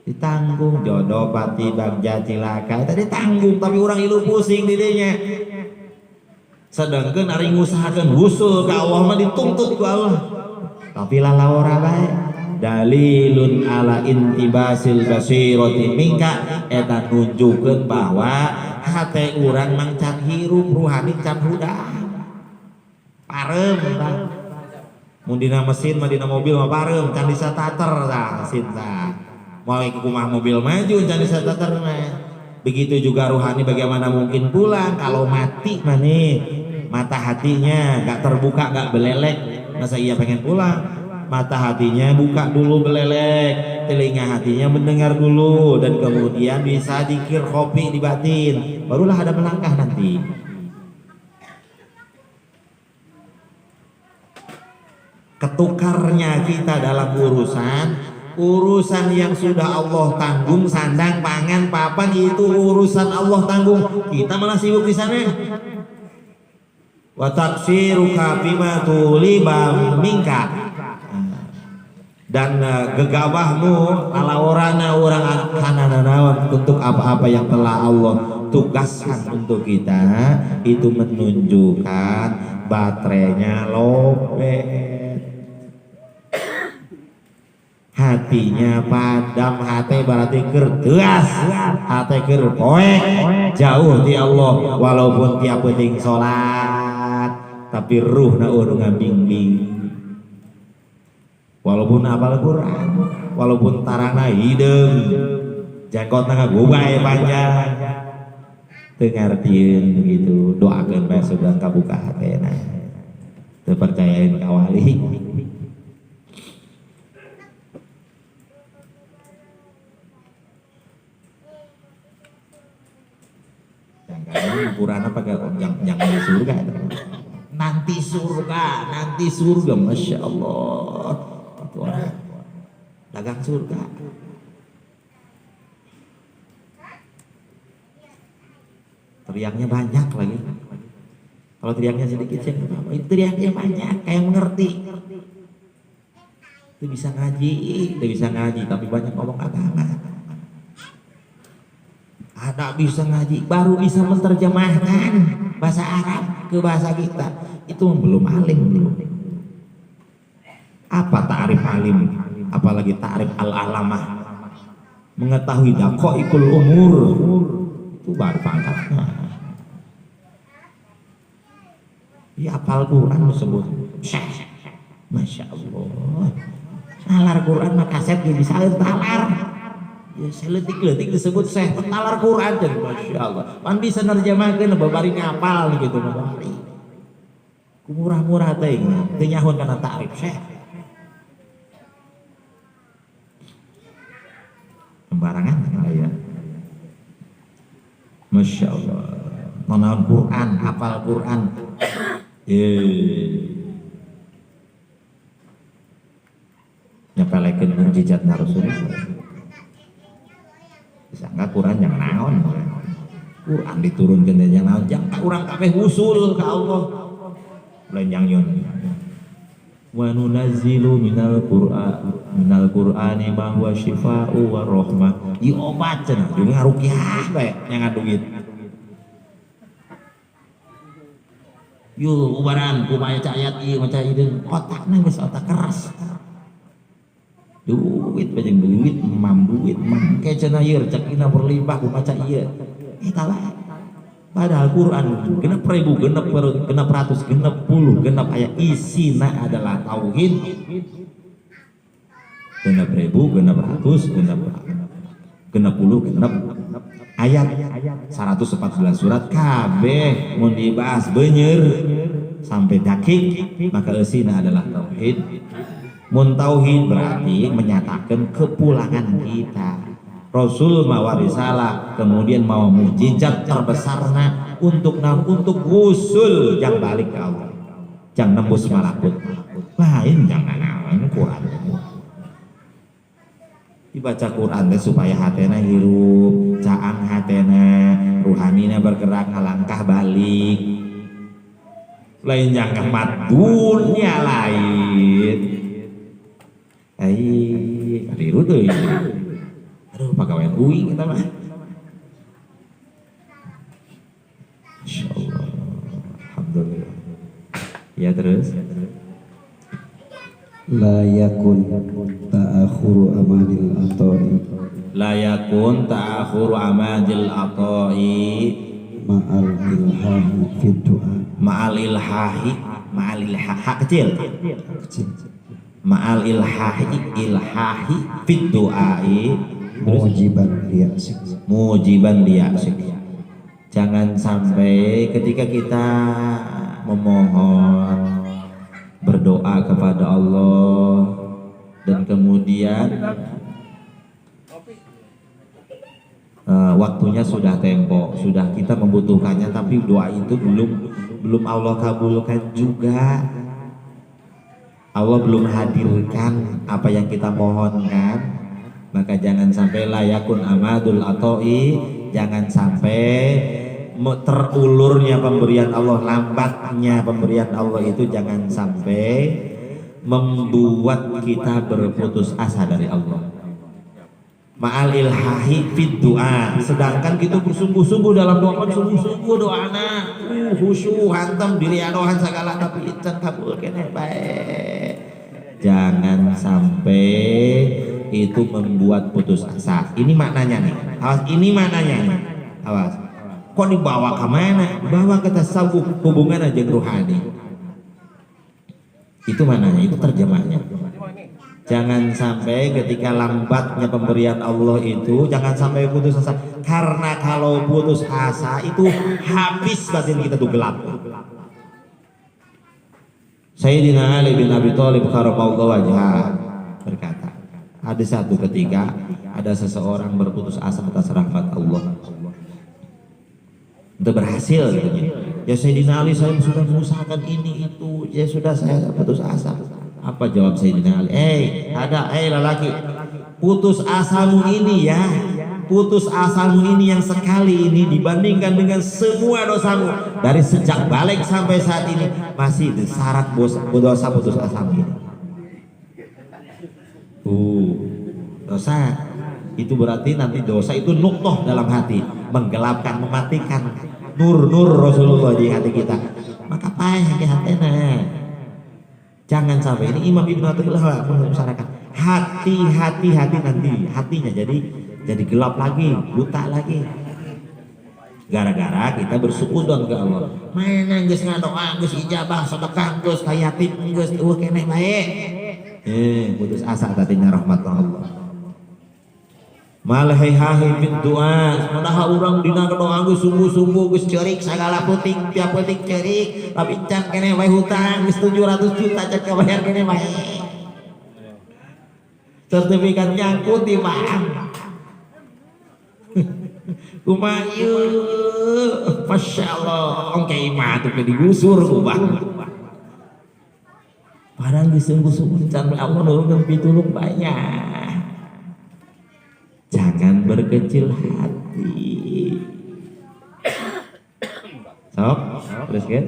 Ditanggung jodoh pati bagja cilaka tadi tanggung, tapi orang ilu pusing dirinya. Sedangkan ari ngusahakeun wusul ka Allah mah dituntut ku Allah. Tapi lala ora bae. Dalilun ala intibasil basirati minka, eta nunjukkeun bahwa hate urang mang can hirup, ruhani can hudah. Parem tah. Mun dina mesin mah dina mobil mah parem, can disatater tah mesin tah. Mau kumaha mobil maju can disatater mah. Begitu juga ruhani, bagaimana mungkin pulang kalau mati mah nih. Mata hatinya gak terbuka, gak belelek, masa ia pengen pulang? Mata hatinya buka dulu belelek, telinga hatinya mendengar dulu, dan kemudian bisa dikir kopi di batin, barulah ada melangkah nanti. Ketukarnya kita dalam urusan yang sudah Allah tanggung, sandang, pangan, papan, itu urusan Allah tanggung, kita malah sibuk di sana. Wa taksiruka bima tuliba minka, dan gegabahmu ala orana orang kananawan untuk apa-apa yang telah Allah tugaskan untuk kita, itu menunjukkan baterainya lobet, hatinya padam, hati berarti kerdas, hati kerpoek jauh di Allah, walaupun tiap penting sholat tapi ruh na urang bimbing. Walaupun apal Quran, walaupun tarana hideung, jengkotna ngagubay panjang, teu ngartieun begitu, doakeun bae sudah kabuka hatena. Teu percayain ka wali. Jangan Quran pakai jangan di surga. Nanti surga, masya Allah. Itu orang dagang surga. Teriaknya banyak lagi. Kalau teriaknya sedikit, itu teriaknya banyak, kayak mengerti. Itu bisa ngaji, tapi banyak ngomong agama. Ada bisa ngaji, baru bisa menerjemahkan bahasa Arab ke bahasa kita, itu belum alim belum. Apa ta'rif alim, apalagi ta'rif al-alamah, mengetahui daqaiqul umur, itu baru pangkatnya. Ya apal Quran disebut syekh, masya Allah. Nalar Quran mah kaset bisa talar. Ya seletik-letik disebut syekh talar Quran, jadi masya Allah. Pan bisa nerjemahkeun babari ngapal gitu babari. Kumurah-murah teh teu nyahun kana ta'rif syekh. Sembarangan aya. Masya Allah. Naon Quran, hafal Quran. Ya nepelekeun mukjizatna Rasulullah. Sangka Quran yang naon. Quran diturunkeun yang naon, jang ka urang kabeh usul ka Allah. Lain yang yun. Wa nunazzilu minal qur'ani ma huwa syifaa'u wa rahmah. Ieu obat cenah, jeung ngarukyah bae nya duit. Yuk ubaran ku maca ayat ieu maca ieu otakna geus otak keras. Duit bajeng duit mam ke cenah ieu rezekina berlimpah ku maca ieu. Eta bae. Padahal Quran genep ribu, genep ratus, genep puluh, genep ayat isina adalah tauhid. Genep ribu, genep ratus, genep puluh, genep ayat 114 surat kabeh mun dibahas beunyeur sampai dakik maka isina adalah tauhid. Mun tauhid berarti menyatakan kepulangan kita. Rasul mawa risalah, kemudian mawa mukjizat terbesarna untuk wusul yang balik ke Allah, yang nembus malakut. Lain jangan naon Quran. Dibaca Quran teh supaya hatena hirup, caang hatena, ruhanina bergerak ngalangkah balik. Lain jangan mat dunia lain. Kadiru teuy. Aduh pagawean UI kita mah. Insyaallah. Alhamdulillah. Ya terus. La yakun ta'akhuru amalil ata'i. La yakun ta'akhuru amalil ata'i Ma'al ilhahi fid du'a. Ma'al ilhahi kecil. Ma'al ilhahi fid du'ai mujiban liyasik. Jangan sampai ketika kita memohon berdoa kepada Allah dan kemudian waktunya sudah tempo, sudah kita membutuhkannya tapi doa itu belum Allah kabulkan juga. Allah belum hadirkan apa yang kita mohonkan. Maka jangan sampai layakun amadul atoi, jangan sampai terulurnya pemberian Allah, lambatnya pemberian Allah itu jangan sampai membuat kita berputus asa dari Allah. Ma'al ilhahi fid du'a, sedangkan kita bersungguh-sungguh dalam doa, sungguh-sungguh doana, khusyuk hantem diri adohan segala tapi ican kabul kene bae. Jangan sampai itu membuat putus asa. Ini maknanya nih. Awas, ini maknanya nih. Awas. Kok dibawa ke mana? Dibawa ke tasawuf, hubungan aja rohani. Itu maknanya, itu terjemahnya. Jangan sampai ketika lambatnya pemberian Allah itu jangan sampai putus asa. Karena kalau putus asa itu habis batin kita tuh gelap. Sayyidina Ali bin Abi Thalib karamallahu wajhah berkata, ada satu ketika ada seseorang berputus asa atas rahmat Allah. Untuk berhasil gitu. Ya Sayyidina Ali, saya sudah mengusahakan ini itu, ya sudah saya putus asa. Apa jawab Sayyidina Ali? Lelaki, putus asamu ini ya, putus asamu ini yang sekali ini dibandingkan dengan semua dosamu dari sejak balik sampai saat ini masih syarat dosa putus asamu ini. Dosa itu berarti nanti dosa itu nuktoh dalam hati, menggelapkan, mematikan nur Rasulullah di hati kita. Maka payah ke hatena. Jangan sampai, ini Imam Ibnu Athaillah mengusahakan hati nanti hatinya jadi gelap lagi, buta lagi. Gara-gara kita bersuudzon ke Allah. Mana geus ngadoa, geus ijabah, sedekah, geus kayatin, geus kene bae. Putus asa tadinya rahmat Allah. Malaihahi fid du'a, manaha urang dina doa geus sungguh-sungguh geus ceurik sagala peuting tiap peuting ceurik, tapi can kene bae hutang geus 700 juta can kabayar kene bae. Sertifikat nyangkut di bank. Kumaha ieu? Masyaallah, ongke imah teh digusur ku bank. Padahal disungguh-sungguh sampai Allah nurunkan pitulung banyak. Jangan berkecil hati. Sok, terus kan?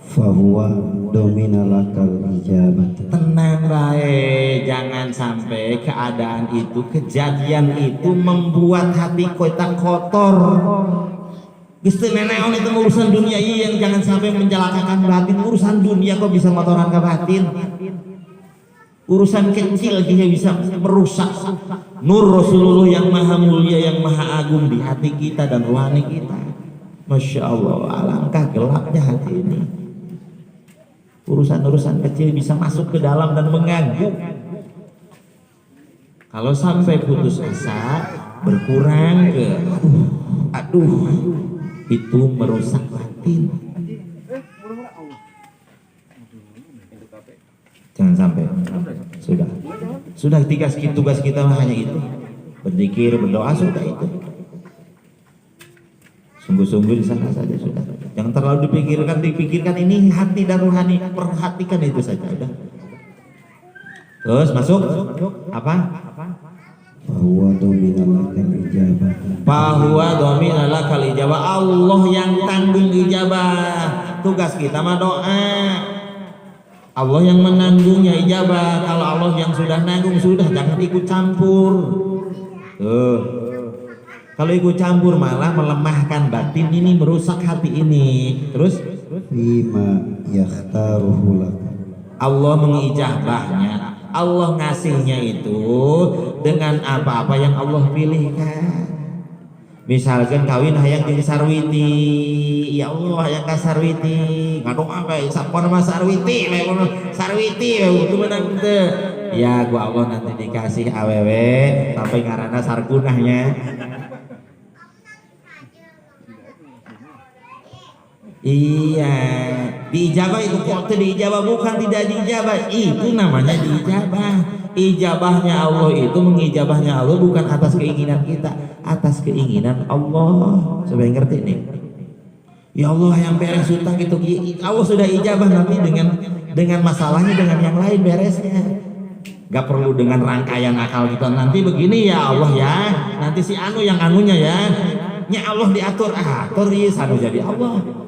Fahuwa dominalakal ijabat. Tenang bae, jangan sampai keadaan itu, kejadian itu membuat hati kita kotor. Gusti nenek itu urusan dunia yang jangan sampai mencelakakan batin. Urusan dunia kok bisa ngotoran ke batin. Urusan kecil dia bisa merusak nur Rasulullah yang maha mulia, yang maha agung di hati kita dan rohani kita. Masya Allah, alangkah gelapnya hati ini. Urusan-urusan kecil bisa masuk ke dalam dan mengganggu. Kalau sampai putus asa, berkurang ke aduh, itu merusak batin. Jangan sampai. Sudah tugas kita hanya itu, berzikir, berdoa, sudah itu. Sungguh-sungguh di sana saja sudah. Jangan terlalu dipikirkan ini hati dan rohani, perhatikan itu saja udah. Terus masuk apa? Fahuwa dominalakal ijabat. Fahuwa dominalakal ijabah. Allah yang tanggung ijabah. Tugas kita mah doa. Allah yang menanggungnya ijabah. Kalau Allah yang sudah nanggung sudah, jangan ikut campur. Tuh. Kalau ikut campur malah melemahkan batin ini, merusak hati ini. Terus Fima yakhtaruhu laka. Allah mengijabahnya, Allah ngasihnya itu dengan apa-apa yang Allah pilihkan. Misalkan kawin hayang jadi sarwiti, ya Allah hayang ka sarwiti, ngadoa bae sampun mah sarwiti, sarwiti itu menang teu. Ya gua Allah nanti dikasih awewe sampai ngaranna sarkunahnya. Iya, diijabah itu kok diijabah, bukan tidak diijabah, itu namanya diijabah. Ijabahnya Allah itu mengijabahnya Allah bukan atas keinginan kita, atas keinginan Allah. Supaya ngerti nih. Ya Allah yang beres utang itu, Allah sudah ijabah, nanti dengan masalahnya dengan yang lain beresnya. Gak perlu dengan rangkaian akal kita. Nanti begini ya Allah ya, nanti si anu yang anunya ya, Allah diatur, atur ya anu jadi Allah.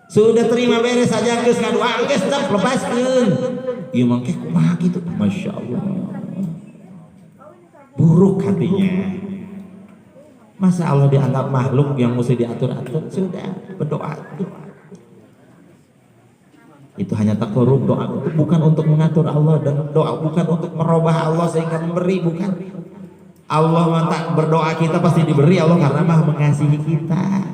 Sudah terima beres saja geus ngadua geus tep lepaskeun. Ieu mah kumaha kitu, Masya Allah. Buruk hatinya. Masa Allah dianggap makhluk yang mesti diatur-atur? Sudah berdoa. Itu hanya takarrub, doa itu bukan untuk mengatur Allah, dan doa bukan untuk merubah Allah sehingga memberi, bukan. Allah minta berdoa kita pasti diberi Allah karena Maha mengasihi kita.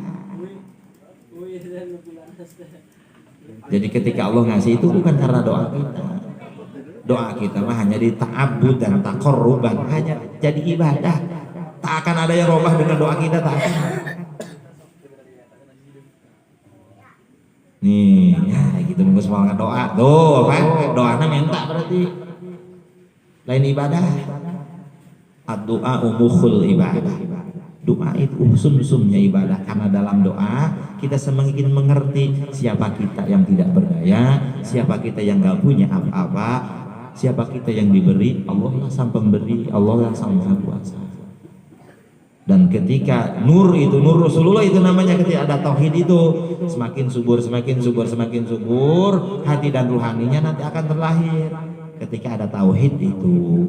Jadi ketika Allah ngasih itu bukan karena doa kita. Doa kita mah hanya dita'abbud dan taqarruban, hanya jadi ibadah. Tak akan ada yang robah dengan doa kita, tak akan. Nih, ya gitu nunggu semangat doa. Tuh, apa? Doanya minta berarti. Lain ibadah. Ad-du'a umukhul ibadah. Doa itu sumsumnya ibadah, karena dalam doa kita semakin mengerti siapa kita yang tidak berdaya, siapa kita yang gak punya apa-apa, siapa kita yang diberi. Allah lah sang pemberi, Allah lah sang maha kuasa. Dan ketika nur itu, nur Rasulullah itu namanya, ketika ada tauhid itu semakin subur, hati dan ruhaninya nanti akan terlahir ketika ada tauhid itu.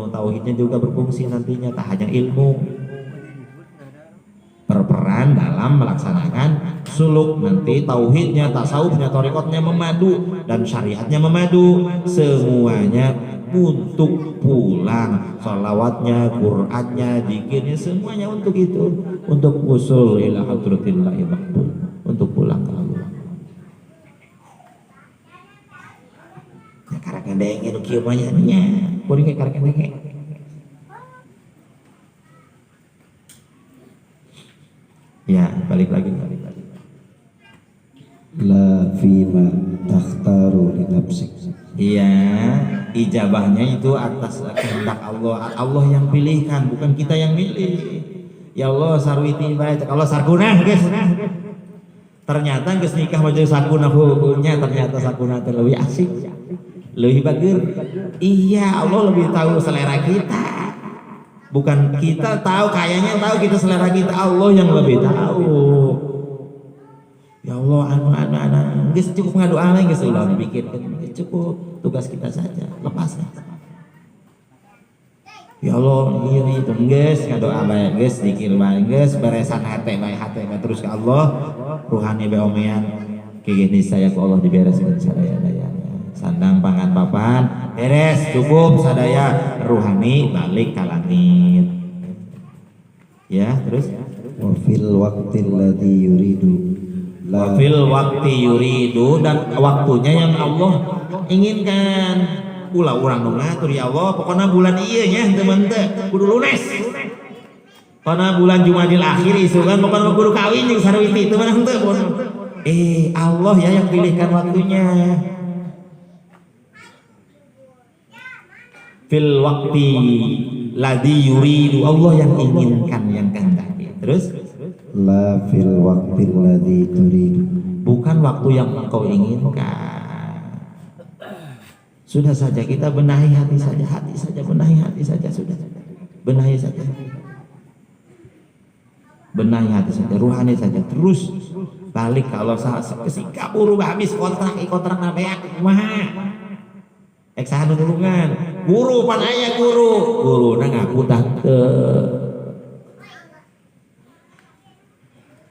Tauhidnya juga berfungsi nantinya, tak hanya ilmu, berperan dalam melaksanakan suluk. Nanti tauhidnya, tasawufnya, thariqatnya memadu dan syariatnya memadu, semuanya untuk pulang. Sholawatnya, Qur'annya, zikirnya, semuanya untuk itu, untuk usul ila hadratillahi maqbul, untuk pulang ke Allah. Karena kendengnya nu kieu banyaknya, kuring ke karena kendengnya. Ya, balik lagi. La fima takhtaru li nafsik. Iya, ijabahnya itu atas kehendak Allah. Allah yang pilihkan, bukan kita yang milih. Ya Allah sarwiti bae, kalau sargunah guys. Ternyata geus nikah mah jeung sakuna hukumnya, ternyata sakuna teh leuwih asik, leuwih bager. Iya, Allah lebih tahu selera kita. Bukan kita tahu, kayaknya tahu kita selera kita, Allah yang lebih tahu. Ya Allah, anu geus cukup ngadoa we geus ulah dipikirkeun, cukup tugas kita saja, lepasnya. Ya Allah, ini itu geus ngadoa bae, geus zikir bae, geus beresan hate bae terus ke Allah. Ruhani bae omean kegini saya ku Allah dibereskeun sadaya-daya. Sandang pangan papan beres cukup sadaya, ruhani balik ka langit. Ya, terus wa fil waqtil ladzi yuridu wafil waktu yuridu, dan waktunya yang Allah inginkan. Ulah urang nu ngatur ya Allah, pokoknya bulan ieu nya teman teh kudu lunes. Pokona bulan Jumadil akhir isukan pokona kudu kawin jeung sarewiti teu meunang teu. Allah ya yang pilihkan waktunya. Fil waqti ladzi yuridu, Allah yang inginkan, yang kehendaki. Terus la fil waqtil ladzi turidu, bukan waktu yang engkau inginkan. Sudah saja kita benahi hati saja, benahi hati saja, sudah benahi saja, benahi hati saja, ruhani saja, terus balik kalau kesika buru habis kontrak nabeak kumaha eksahan nulungan guru pan aya guru na ngaku tante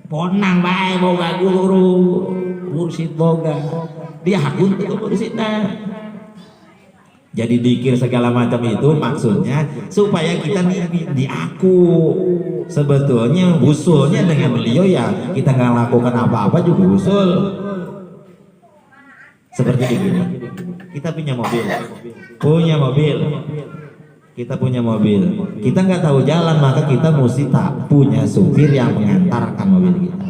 ponang bae boga guru mursid boga dia hakun itu mursidna. Jadi dikir segala macam itu maksudnya supaya kita diaku. Sebetulnya usulnya dengan beliau ya kita nggak lakukan apa-apa juga usul. Seperti ini. Kita punya mobil. Kita punya mobil. Kita nggak tahu jalan, maka kita mesti tak punya supir yang mengantarkan mobil kita.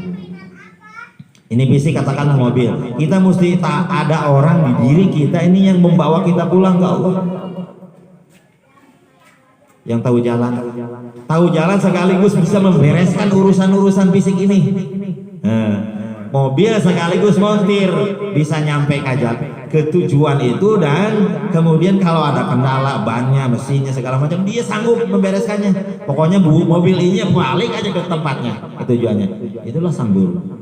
Ini fisik katakanlah mobil, kita mesti tak ada orang di diri kita ini yang membawa kita pulang ke Allah. Yang tahu jalan sekaligus bisa membereskan urusan-urusan fisik ini. Mobil sekaligus montir bisa nyampe ke tujuan itu, dan kemudian kalau ada kendala bannya, mesinnya segala macam dia sanggup membereskannya. Pokoknya mobil ini balik aja ke tempatnya, ke tujuannya. Itulah sang guru.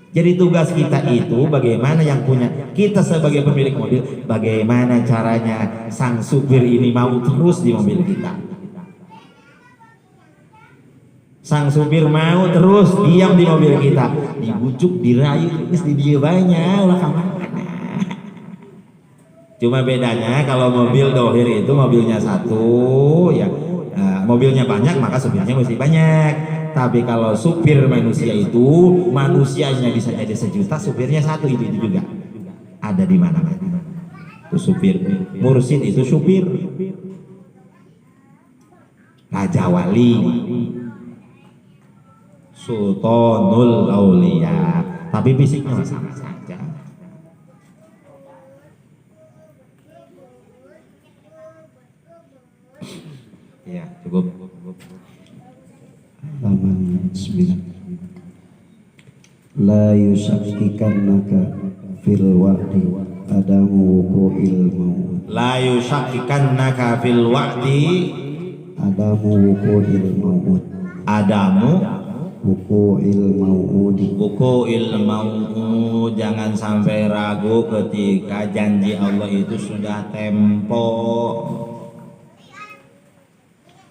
Jadi tugas kita itu bagaimana yang punya kita sebagai pemilik mobil, bagaimana caranya sang supir ini mau terus di mobil kita. Sang supir mau terus diam di mobil kita, dibujuk, dirayu, terus di dia banyak ulah kemana. Cuma bedanya kalau mobil dohir itu mobilnya satu, ya mobilnya banyak maka supirnya mesti banyak. Tapi kalau supir manusia itu manusianya bisa jadi 1 juta, supirnya 1, itu juga ada di mana-mana. Itu supir mursid, itu supir Raja Wali, Sultanul Aulia, tapi fisiknya sama saja. Ya, cukup. halaman 9. La yusakkikannaka fil wa'di adamu wuqu'il maut. La yusakkikannaka fil wa'di Adamu wuqu'il maut. adamu Wuqu'il maudi. wuqu'il maut, jangan sampai ragu ketika janji Allah itu sudah tempo.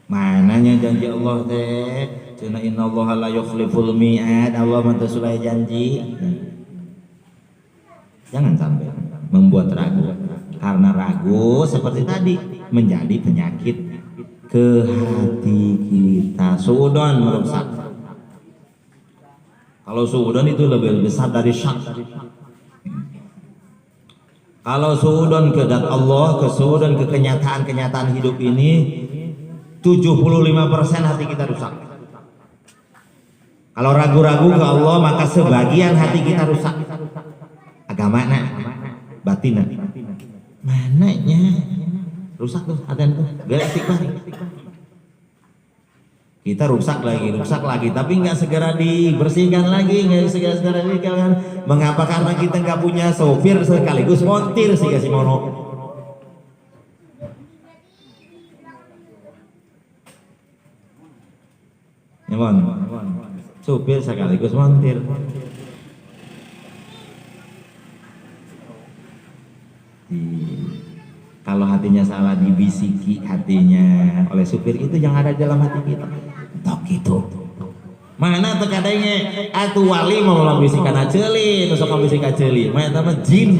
Mananya janji Allah teh? Cina innallaha la yukhliful mi'ad, Allah mah sulai janji. Jangan sampai membuat ragu, karena ragu seperti tadi menjadi penyakit ke hati kita, suudon merusak. Kalau suudon itu lebih besar dari syak. Kalau suudon ke zat Allah, ke suudon ke kenyataan hidup ini, 75% hati kita rusak. Kalau ragu-ragu ke Allah, maka sebagian hati kita rusak. Agama batin mananya rusak tuh hati itu. Gak istighfar. Kita rusak lagi, tapi nggak segera dibersihkan lagi, nggak segera kan? Mengapa? Karena kita nggak punya sopir sekaligus montir sih kasih mono. Ya mon, sopir sekaligus montir. Kalau hatinya salah dibisiki hatinya oleh supir itu yang ada dalam hati kita. Tok gitu. Mana terkadangnya atuh wali mau bisikan aceli, terus sok bisikan aceli. Mana sama jin.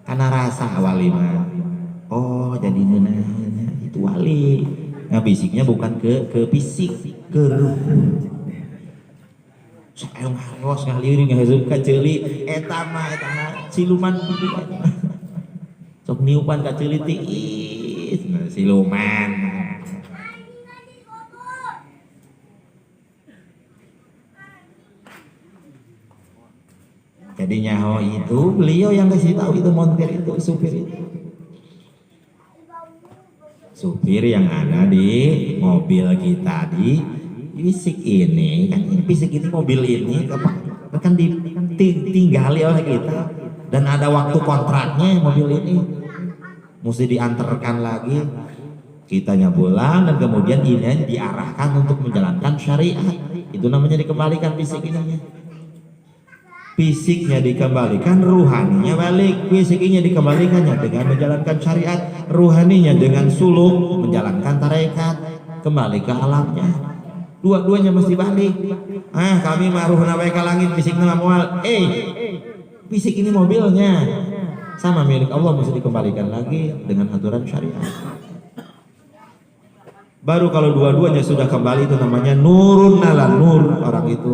Karena rasa wali mah. Oh, jadi neunah itu wali. Nah, bisiknya bukan ke fisik, ke ruh. Sok aya ngaros ngalieuring ngaheup ka ceuli eta mah siluman pipi. Sok niupan ka ceuli tiis siluman. Jadinya itu beliau yang kasih tahu itu montir itu supir itu. Supir yang ada di mobil kita di fisik ini kan, fisik ini mobil ini kan ditinggali oleh kita dan ada waktu kontraknya mobil ini mesti diantarkan lagi kitanya pulang dan kemudian ini diarahkan untuk menjalankan syariat. Itu namanya dikembalikan fisik ini. Fisiknya dikembalikan, ruhaninya balik. Fisiknya dikembalikannya dengan menjalankan syariat, ruhaninya dengan suluk menjalankan tarekat, kembali ke alamnya. Dua-duanya mesti balik. Kami maruhna wae ka langit, fisikna moal. Fisik ini mobilnya sama milik Allah, mesti dikembalikan lagi dengan aturan syariat. Baru kalau dua-duanya sudah kembali itu namanya nurun ala nur orang itu.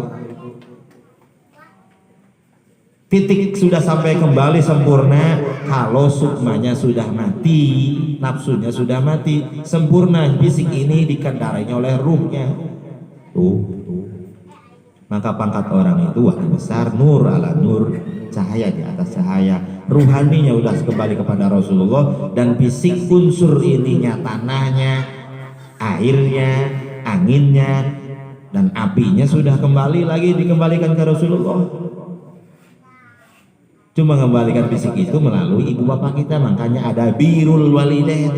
Titik sudah sampai kembali sempurna kalau sukmanya sudah mati, nafsunya sudah mati, sempurna fisik ini dikendarainya oleh ruhnya. Maka pangkat orang itu wali besar, nur ala nur, cahaya di atas cahaya. Ruhaninya sudah kembali kepada Rasulullah dan fisik unsur ininya tanahnya, airnya, anginnya dan apinya sudah kembali lagi dikembalikan ke Rasulullah. Cuma mengembalikan fisik itu melalui ibu bapak kita, makanya ada birrul walidain.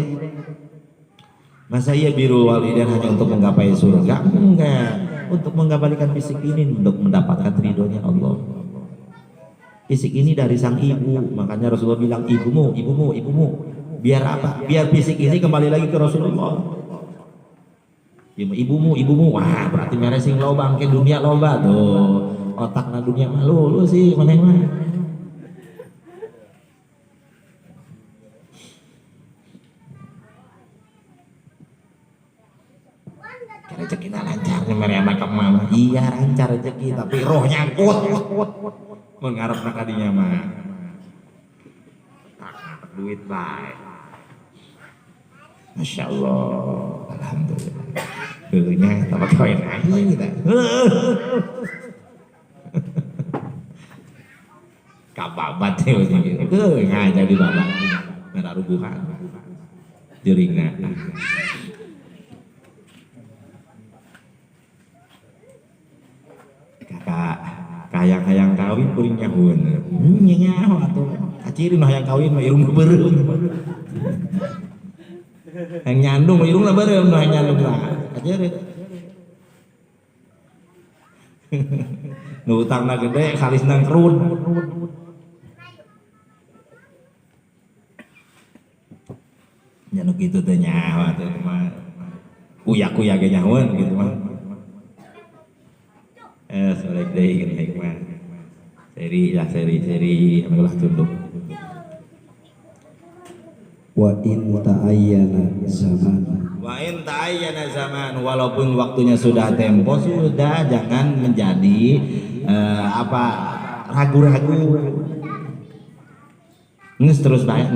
Masa iya birrul walidain hanya untuk menggapai surga? Enggak, untuk mengembalikan fisik ini untuk mendapatkan ridhonya Allah. Fisik ini dari sang ibu, makanya Rasulullah bilang ibumu. Biar apa? Biar fisik ini kembali lagi ke Rasulullah. Ibumu. Wah, berarti meresing loba ke dunia loba tuh. Otakna dunia malu sih mana. Rezekinya lancar nyamari anak mama. Iya lancar rezeki tapi rohnya kuat mengharap nakadinya mah duit baik. Masya Allah, alhamdulillah. Dulunya tambah kawin aja kita. Kababat ya gitu. Nggak jadi babat. Nggak rubuhan. Jeringna. Kayang kawin kuring nyahun. Nyaho atuh. Aciri mah hayang kawin mah irung beureum. Yang nyandung mah irungna beureum mah nyandung lah. Aciri. Nu utangna gede kalisna kerun. Nya nu kitu teh nyaho atuh mah. Uyak-uyak ge nyahun gitu mah. Solek deh ini hikmah. Seri ambillah tunduk. Wa in ta'ayyana zaman, walaupun waktunya sudah tempo sudah, jangan menjadi ragu-ragu. Nges terus baik.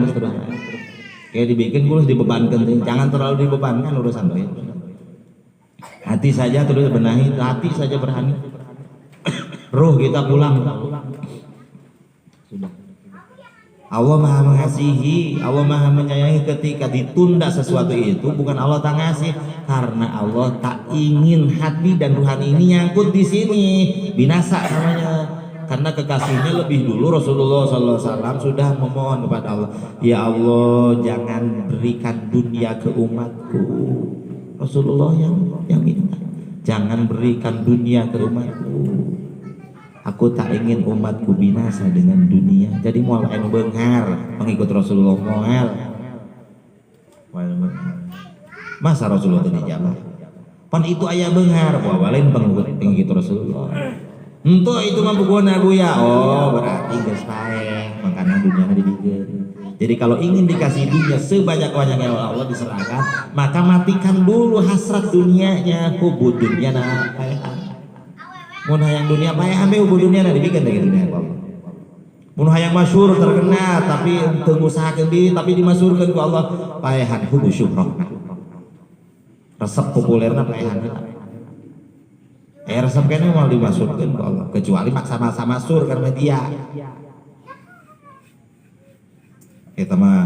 Kayak dibikin terus dibebankan, jangan terlalu dibebankan urusan doa. Hati saja terus benahi, hati saja berani. Ruh kita pulang sudah. Allah maha mengasihi, Allah maha menyayangi. Ketika ditunda sesuatu itu bukan Allah tak ngasih, karena Allah tak ingin hati dan ruhani ini nyangkut di sini, binasa namanya. Karena kekasihnya lebih dulu Rasulullah SAW sudah memohon kepada Allah, ya Allah jangan berikan dunia ke umatku. Rasulullah yang minta, jangan berikan dunia ke umatku. Aku tak ingin umatku binasa dengan dunia. Jadi moal anu beunghar mengikut Rasulullah moal. Masa Rasulullah tadi dijabah? Pan itu aya beunghar, walain pengikut Rasulullah. Ento itu mah bukuna Buya. Oh, berarti geus paeh, makana dunia dibikeun. Jadi kalau ingin dikasih dunia sebanyak-banyaknya oleh Allah diserahkan, maka matikan dulu hasrat dunianya. Hubud dunia na paehan. Mun hayang dunia paehan be hubud dunia na dibikeun teh dunia Allah. Mun hayang masyhur terkenal tapi teu ngusahakeun diri tapi dimasyhurkeun ku Allah, paehan hubud syuhrah. Resep populerna paehan. Resep kene mau dimasyhurkeun ku Allah, kecuali maksa-maksa masyhur karena media. Eta mah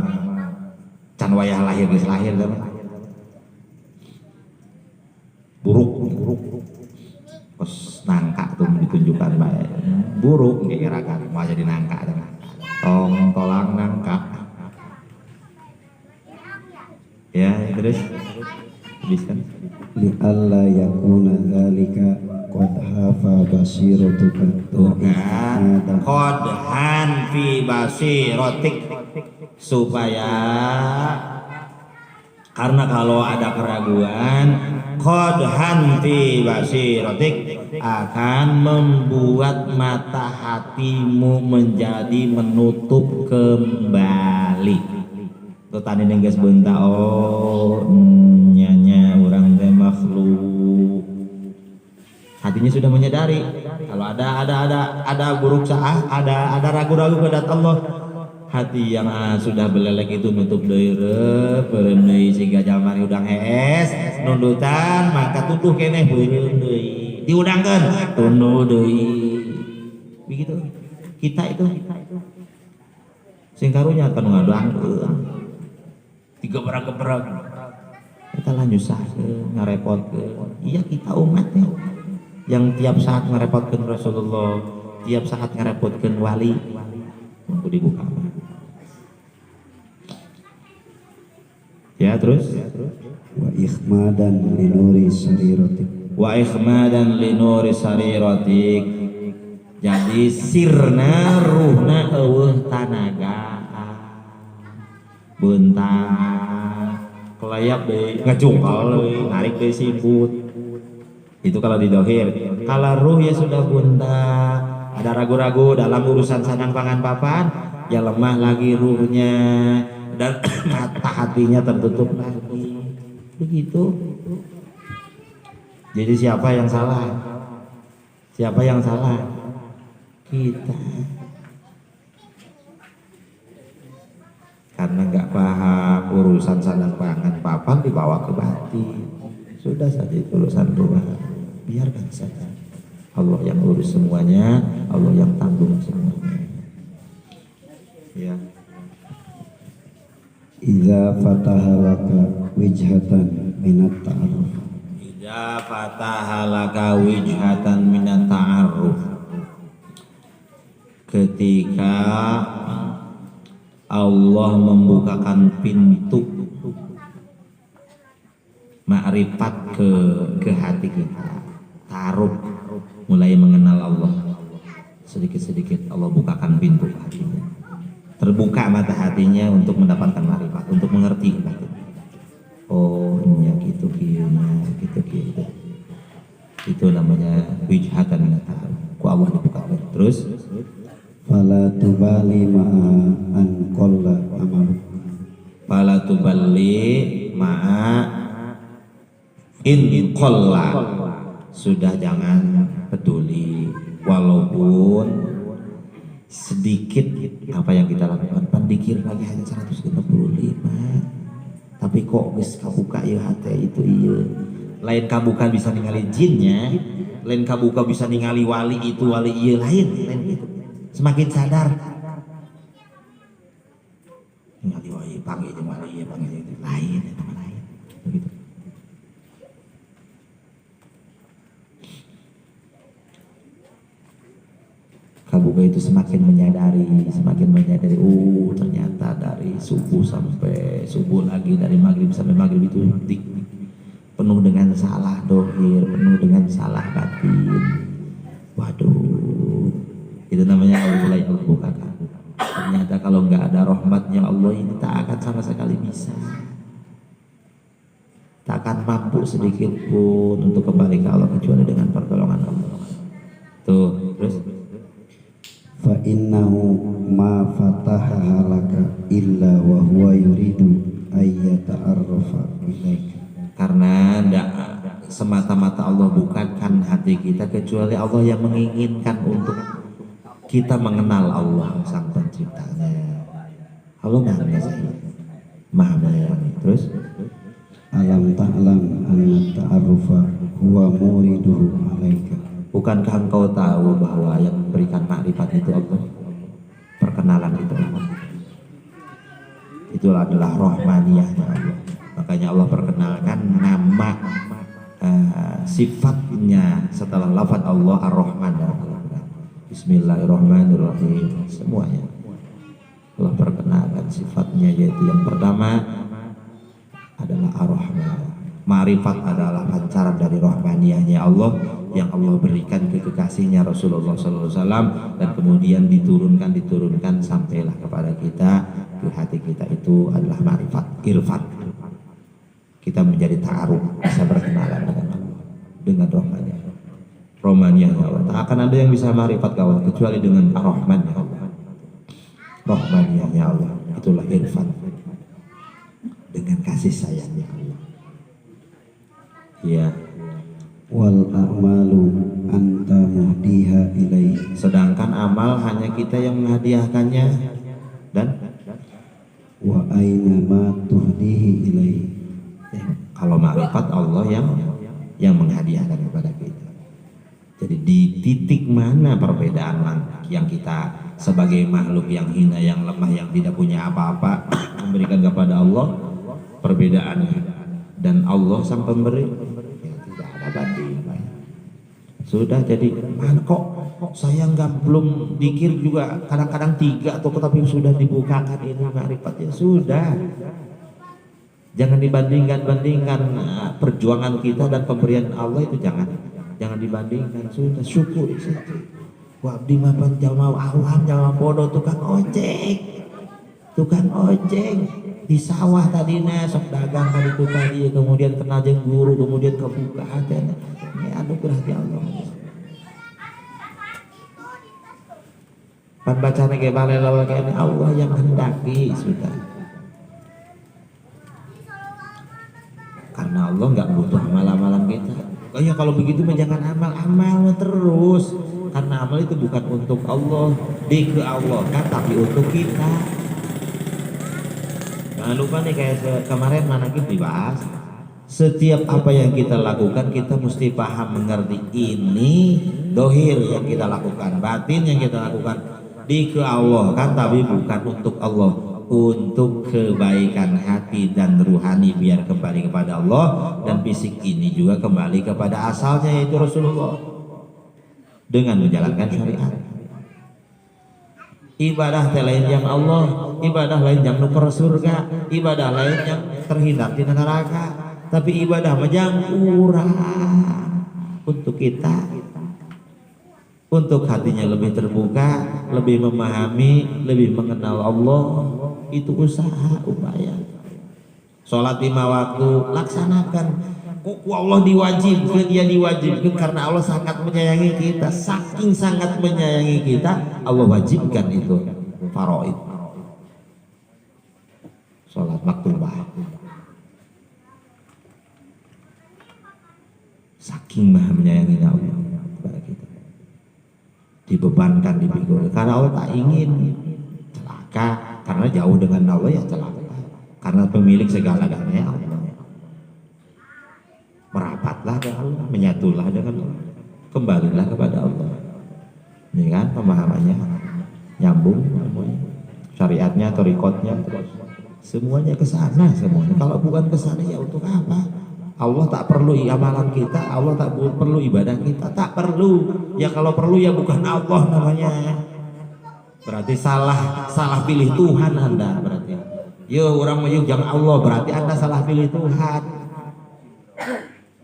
can wayah lahir geus lahir teh mah. Buruk. Terus nangka tuh ditunjukkan bae. Buruk kira-kira mau jadi nangka teh mah. Tong tolang nangka. Ya, terus habiskan. Li alla yakuna dzalika qad hafa basiratuka qadhan fi basiratik, supaya karena kalau ada keraguan qadhan fi basiratik akan membuat mata hatimu menjadi menutup kembali. Tuh tadi nenggas bentak, oh nyanya orang teh makhluk. Hatinya sudah menyadari kalau ada buruk saah, ada ragu-ragu kepada Allah. Hati yang sudah belelek itu nutup deui beureum deui siga jalmari udang hees nundutan, maka tuduh keneh beureum deui. Diudangkeun tunduh deui. Begitu. Kita itu sing karunya anu ngadangkeun. Tiga berang-berang kita lah nyusahkeun, ngarepotkeun. Iya kita umatnya yang tiap saat ngarepotkeun Rasulullah, tiap saat ngarepotkeun wali. Untuk dibuka. Ya terus. Wa ikhmadan linuri sariratik. Wa ikhmadan linuri sariratik. Jadi sirna ruhna eueuh tanaga. Bentar kelayap deh ngejungkal deh narik deh sibut itu kalau di dohir. Kalau ruh ya sudah bunda, ada ragu-ragu dalam urusan sanang pangan papan, ya lemah lagi ruhnya dan mata hatinya tertutup lagi begitu. Jadi siapa yang salah? Siapa yang salah? Kita, karena nggak paham urusan sanang pangan papan dibawa ke batin. Sudah saja itu urusan rumah, biarkan saja. Allah yang urus semuanya, Allah yang tanggung semuanya. Ya. Idza fataha laka wijhatan minat ta'aruf. Idza fataha laka wijhatan minat ta'aruf. Ketika Allah membukakan pintu makrifat ke hati kita, taruh mulai mengenal Allah, sedikit-sedikit Allah bukakan pintu hatinya, terbuka mata hatinya untuk mendapatkan makrifat, untuk mengerti. Oh iya gitu itu namanya wijhatan minat ta'aruf. Ku Allah dibukakan. Terus fala tubali ma'a an qalla amaluk. Fala tubali ma'a in qalla. Sudah jangan peduli walaupun sedikit apa yang kita lakukan. Pandikir lagi hanya 135, tapi kok geus kabuka ieu hate itu ieu. Lain kabuka bisa ningali jinnya, lain kabuka bisa ningali wali itu wali ieu lain gitu. Semakin sadar nggak diwai panggil jeung mana ieu panggil jeung lain eta mah lain begitu. Kabuga itu semakin menyadari, ternyata dari subuh sampai subuh lagi, dari maghrib sampai maghrib itu penuh dengan salah dohir, penuh dengan salah batin. Waduh, itu namanya mulai al-buka. Ternyata kalau nggak ada rahmatnya Allah ini tak akan sama sekali bisa, tak akan mampu sedikit pun untuk kembali ke Allah kecuali dengan pertolongan Allah. Tuh, terus fa innahu ma fataha laka illa wa huwa yuridu ay yata'arrafa ilaika. Karena tidak semata-mata Allah bukakan hati kita kecuali Allah yang menginginkan untuk kita mengenal Allah sang penciptanya. Allah maha mengasihi, maha menyayangi. Terus alam ta'lam anna ta'arrufa huwa muriduhu alaika. bukankah engkau tahu bahwa yang memberikan makrifat itu Allah, perkenalan itu Allah, itulah adalah rahmaniyahnya Allah. Makanya Allah perkenalkan nama sifatnya setelah lafaz Allah Ar-Rahman. Bismillahirrahmanirrahim. Semuanya Allah perkenalkan sifatnya, yaitu yang pertama adalah Ar-Rahman. Ma'rifat adalah pancaran dari rahmaniyahnya Allah yang Allah berikan ke kekasihnya Rasulullah SAW, dan kemudian diturunkan sampailah kepada kita, ke hati kita itu adalah ma'rifat, irfan. Kita menjadi ta'aruf, bisa berkenalan dengan Allah, dengan rahmaniyahnya Allah. Tak akan ada yang bisa ma'rifat kawan kecuali dengan ar-rahmannya Allah, rahmaniyahnya Allah. Itulah irfan, dengan kasih sayangnya Allah. Ya. Wal a'malu anta muhdiha ilaihi. Sedangkan amal hanya kita yang menghadiahkannya, dan wa aina ma tuhdihi ilaihi. Kalau ma'rifat Allah yang menghadiahkan kepada kita. Jadi di titik mana perbedaan yang kita sebagai makhluk yang hina, yang lemah, yang tidak punya apa-apa memberikan kepada Allah perbedaannya, dan Allah sang pemberi ya tidak ada banding. Sudah, jadi mana kok saya belum dikir juga kadang-kadang 3 atau tapi sudah dibukakan ini ma'rifatnya. Sudah, jangan dibandingkan perjuangan kita dan pemberian Allah itu jangan dibandingkan. Sudah, syukur saja. Wa abdi mapan jalma awam, jalma bodoh, tukang ojek di sawah tadinya sok dagang tadi itu tadi, kemudian kena jeung guru, kemudian kebuka hatena. Ini anugerah di Allah. Pan bacana ge balelol kene Allah yang hendaki. Sudah, karena Allah nggak butuh amal-amalan kita. Oh ya, kalau begitu jangan amal terus, karena amal itu bukan untuk Allah, ke Allah kan, tapi untuk kita. Jangan lupa nih, kayak kemarin manakib dibahas, setiap apa yang kita lakukan kita mesti paham mengerti ini dohir yang kita lakukan, batin yang kita lakukan ke Allah kan, tapi bukan untuk Allah, untuk kebaikan hati dan ruhani biar kembali kepada Allah, dan fisik ini juga kembali kepada asalnya yaitu Rasulullah dengan menjalankan syariat. Ibadah lain yang Allah, ibadah lain yang nuker surga, ibadah lain yang terhindar di neraka, tapi ibadah yang kurang untuk kita, untuk hatinya lebih terbuka, lebih memahami, lebih mengenal Allah. Itu usaha, upaya. Sholat 5 waktu laksanakan. Kok Allah diwajibkan? Ya diwajibkan karena Allah sangat menyayangi kita. Saking sangat menyayangi kita, Allah wajibkan itu faraid, sholat maktubah. Saking maha menyayangi Allah kepada kita, dibebankan, dipikul, karena Allah tak ingin celaka. Karena jauh dengan Allah ya celaka, karena pemilik segala-galanya Allah. Merapatlah dengan Allah, menyatulah dengan Allah, kembalilah kepada Allah. Ini kan pemahamannya nyambung, syariatnya, torikotnya terus. Semuanya ke sana semuanya. Kalau bukan ke sana ya untuk apa? Allah tak perlu amalan kita, Allah tak perlu ibadah kita, tak perlu. Ya kalau perlu ya bukan Allah namanya. Berarti salah pilih Tuhan Anda berarti. Yo orang jangan Allah, berarti Anda salah pilih Tuhan.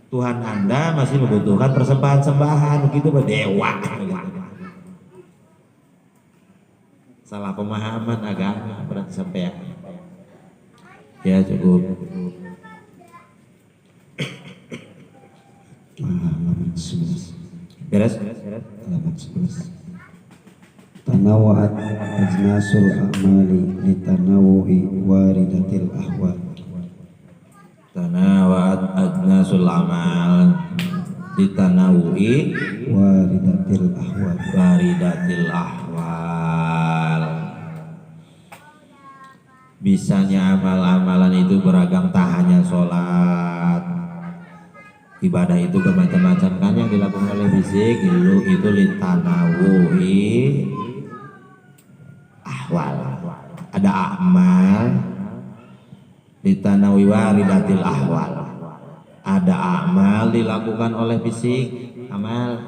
Tuhan Anda masih membutuhkan persembahan-sembahan begitu berdewa. Salah pemahaman agama berarti sampai ya cukup. Halaman 11. Beres? Halaman 11. Tanawa'at ajnasul a'mali litanawu'i waridatil ahwal. Tanawa'at ajnasul amal litanawu'i Waridatil ahwal. waridatil ahwal. Bisanya amal-amalan itu beragam, tak hanya sholat. Ibadah itu bermacam-macam kan yang dilakukan oleh fisik itu litanawu'i ahwal. Ada amal litanawi waridatil ahwal. Ada amal dilakukan oleh fisik, amal.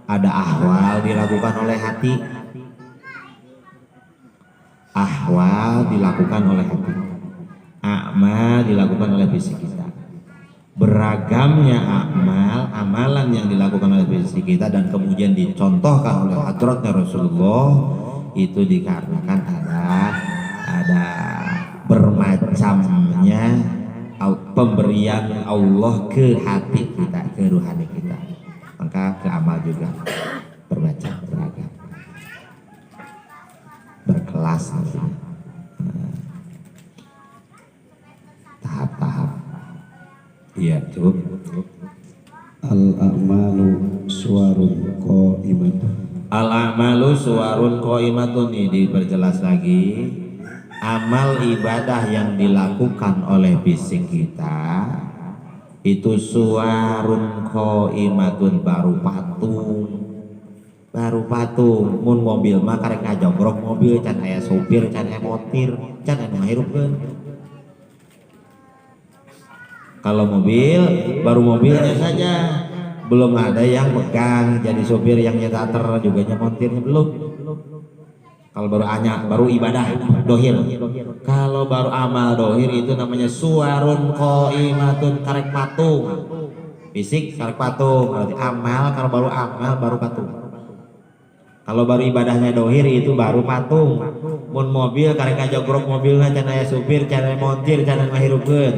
Ada ahwal dilakukan oleh hati. Ahwal dilakukan oleh hati. Amal dilakukan oleh fisik kita. Beragamnya amalan yang dilakukan oleh fisik kita dan kemudian dicontohkan oleh hadratnya Rasulullah itu dikarenakan ada bermacamnya pemberian Allah ke hati kita, ke ruhani kita. Maka ke amal juga bermacam, beragam, berkelas nantinya. Tahap-tahap. Iya, cukup. Al-a'malu suwarun qa'imatun. Al-a'malu suwarun qaimatun, ini diperjelas lagi. Amal ibadah yang dilakukan oleh fisik kita itu suwarun qaimatun, baru patung. Mun mobil mah karek ngajogrok mobil, can aya sopir, can aya montir, can aya ngahirupkeun. Kalau mobil baru mobilnya saja, belum ada yang pegang jadi sopir, yang nyetater juga montirnya belum. Kalau baru ibadah dohir. Kalau baru amal dohir itu namanya suwarun qaimatun, karek patung. Fisik karek patung, berarti amal. Kalau baru amal baru patung. Kalau baru ibadahnya dohir itu baru patung. Mun mobil karek ngajogrok mobilnya, can aya supir, can aya montir, can aya ngahirupkeun.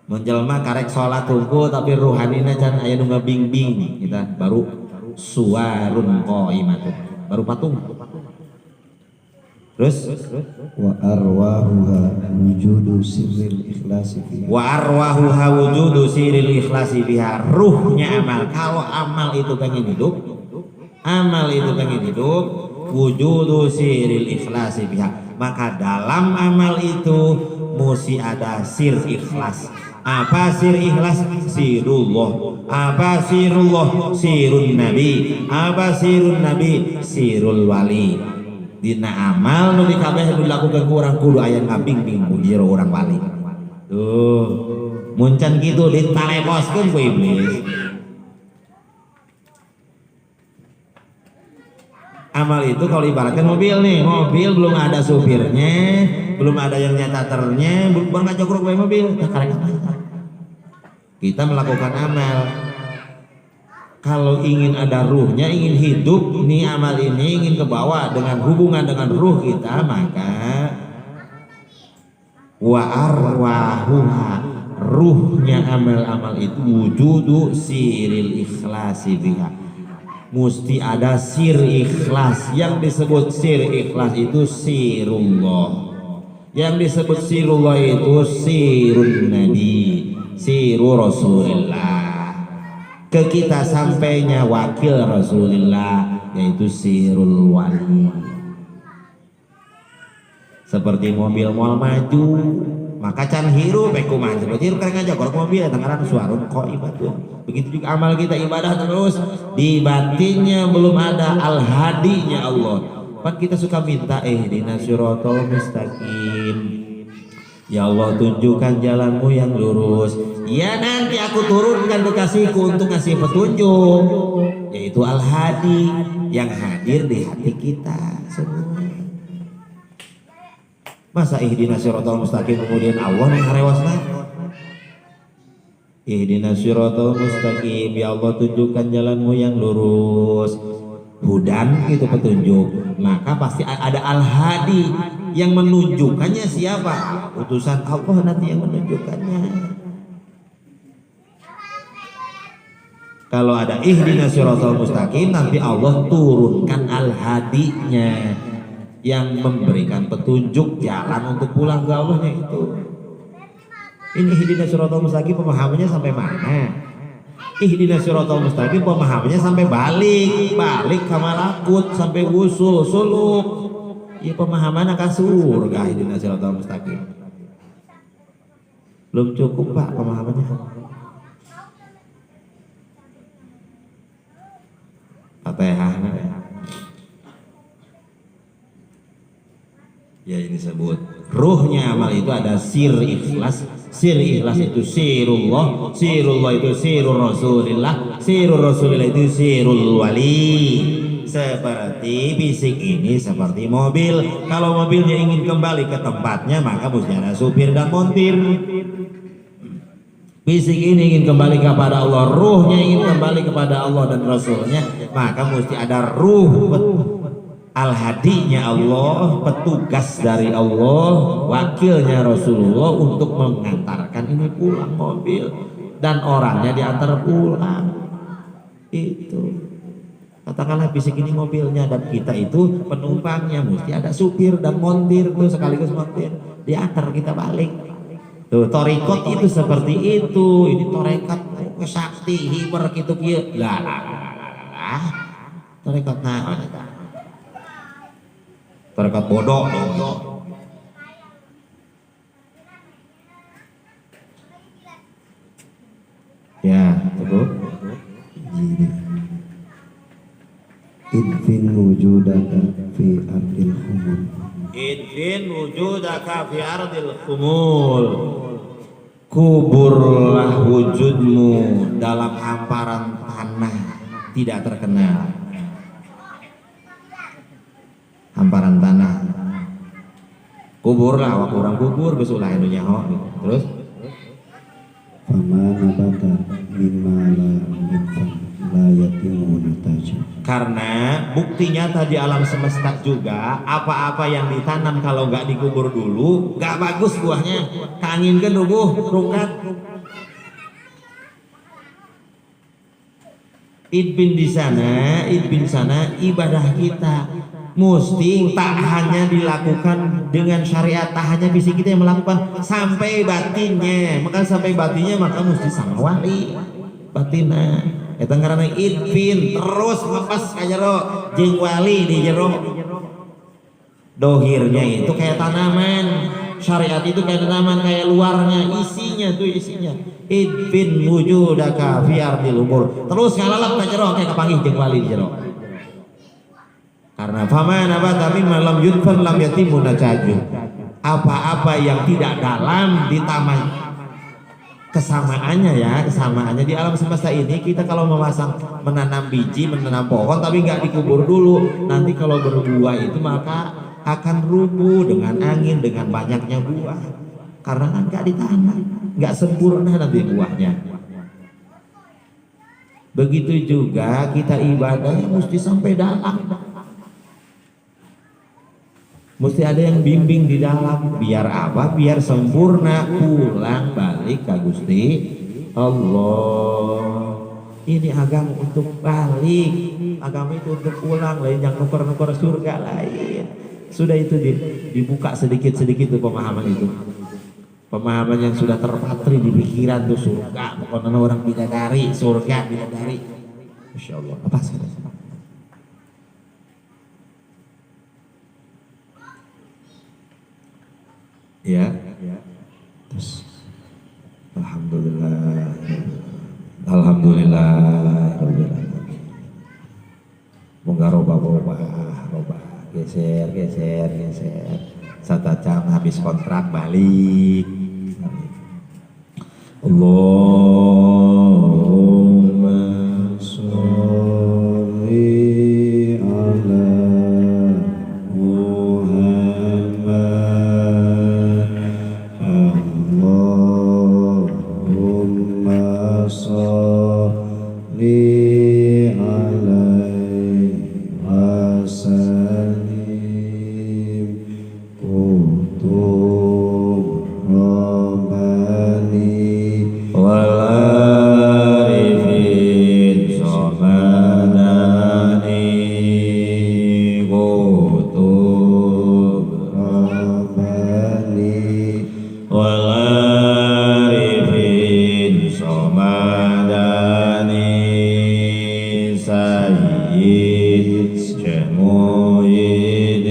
Menjelma karek sholat tunggu tapi ruhanina can aya nu ngabing-bing, kita baru suwarun qaimatun, baru patung. Terus Wa arwahuha wujudu sirril ikhlasi fiha. wa arwahuha wujudu siril ikhlasi biha. Ruhnya amal, kalau amal itu pengen hidup, wujudu siril ikhlasi biha, maka dalam amal itu mesti ada sir ikhlas. Apa sir ikhlas? Sirullah. Apa sirullah? Sirun nabi. Apa sirun nabi? Sirul wali. Dina amal nu dikabeh dilakukan kurang kudu aya ngabing-bing jero urang wali. Tuh, muncan kitu ditaleposkeun ku iblis. Amal itu kalau ibaratkan mobil nih, mobil belum ada supirnya, belum ada yang nyetaternya, belum ngajogrok bae mobil, karek amal. Kita melakukan amal. Kalau ingin ada ruhnya, ingin hidup, ini amal ini ingin ke bawah dengan hubungan dengan ruh kita, maka wa arwahuha, ruhnya amal-amal itu wujudu siril ikhlasi biha. Mesti ada sir ikhlas. Yang disebut sir ikhlas itu sirullah. Yang disebut sirullah itu sirun nabi, siru Rasulillah. Ke kita sampainya wakil Rasulullah, yaitu sirul wali. Seperti mobil mal maju, maka can hirup kumaha seperti hirup karek ngajak mobil tangaran suarun qaimatun. Begitu juga amal kita ibadah terus di batinnya belum ada al-hadinya Allah, Kan kita suka minta ihdinas siratal mustaqim. Ya Allah, tunjukkan jalanmu yang lurus. Ya nanti aku turunkan kekasihku untuk ngasih petunjuk, yaitu Al-Hadi yang hadir di hati kita semua. Masa ihdinas siratal mustaqim kemudian Allah yang harewasna? Ihdinas siratal mustaqim, ya Allah tunjukkan jalanmu yang lurus. Hudan itu petunjuk, maka pasti ada Al-Hadi yang menunjukkannya. Siapa? Utusan Allah nanti yang menunjukkannya. Kalau ada ihdinas siratal mustaqim, nanti Allah turunkan Al-Hadinya yang memberikan petunjuk jalan untuk pulang ke Allahnya itu. Ini ihdinas siratal mustaqim pemahamannya sampai mana? Ihdinas siratal mustaqim pemahamannya sampai balik ke malakut, sampai wusul, suluk. Ya pemahaman akan surga ihdinas siratal mustaqim. Belum cukup Pak pemahamannya. Fatihah. Ya ini sebut ruhnya amal itu ada sir ikhlas. Sir ikhlas itu sirullah. Sirullah itu sirur rasulillah. Sirur rasulillah itu sirul wali. Seperti bisik ini seperti mobil. Kalau mobilnya ingin kembali ke tempatnya, maka mesti ada supir dan montir. Bisik ini ingin kembali kepada Allah, ruhnya ingin kembali kepada Allah dan Rasulnya, maka mesti ada ruh Al-Hadinya Allah, petugas dari Allah, wakilnya Rasulullah untuk mengantarkan ini pulang mobil, dan orangnya diantar pulang. Itu katakanlah bisik ini mobilnya dan kita itu penumpangnya, mesti ada supir dan montir tuh sekaligus montir, diantar kita balik. Tuh torikot itu seperti itu. Ini torekat sakti hiber gitu kieu. Lah. Torekat naon eta? Torekat bodoh. Ya, cukup. Idfin wujudaka fi ardil khumul. Idfin wujudaka fi ardil khumul. Kuburlah wujudmu dalam hamparan tanah tidak terkenal. Hamparan tanah. Kuburlah, waktu orang kubur besulah anu nyaho. Terus Fama nabata mimma la yunfan la yatimu nataju. karena bukti nyata di alam semesta juga, apa-apa yang ditanam kalau nggak dikubur dulu nggak bagus buahnya, kanginkan rubuh rungkat. Idbin di sana ibadah kita mesti tak hanya dilakukan dengan syariat, tak hanya fisik kita yang melakukan, sampai batinnya. Maka sampai batinnya maka mesti sama wali batina. Eta ngaranna idfin, terus lepas ka jero jeung wali di jero. Dohirnya itu kayak tanaman, syariat itu kayak tanaman, kayak luarnya, isinya. Idfin wujudaka fi ardil umur. Terus ngalalap ka jero kayak kapanggih jeung wali di jero. Karena faman nabata mimma lam yudfan lam yatimu najaju. Apa-apa yang tidak dalam di taman, kesamaannya di alam semesta ini, kita kalau menanam biji, menanam pohon tapi nggak dikubur dulu, nanti kalau berbuah itu maka akan rubuh dengan angin, dengan banyaknya buah, karena kan nggak ditanam, nggak sempurna nanti buahnya. Begitu juga kita ibadahnya mesti sampai dalam, mesti ada yang bimbing di dalam. Biar apa? Biar sempurna, pulang balik ke Gusti Allah. Ini agama untuk balik, agama itu untuk pulang, lain yang nuker-nuker surga lain. Sudah itu dibuka sedikit-sedikit tuh pemahaman itu. Pemahaman yang sudah terpatri di pikiran tuh surga, pokoknya orang bidadari, surga bidadari. Masya Allah. Apa sih? Ya. Terus Alhamdulillah. Moga roba geser. Satu jam habis kontrak balik. Allahumma sholli ala Muhammad. Allahumma sholli alaihi wasallim. Kutub Rabbani walarifin somadani kutub Rabbani walarifin somadani sayyid Muhyiddin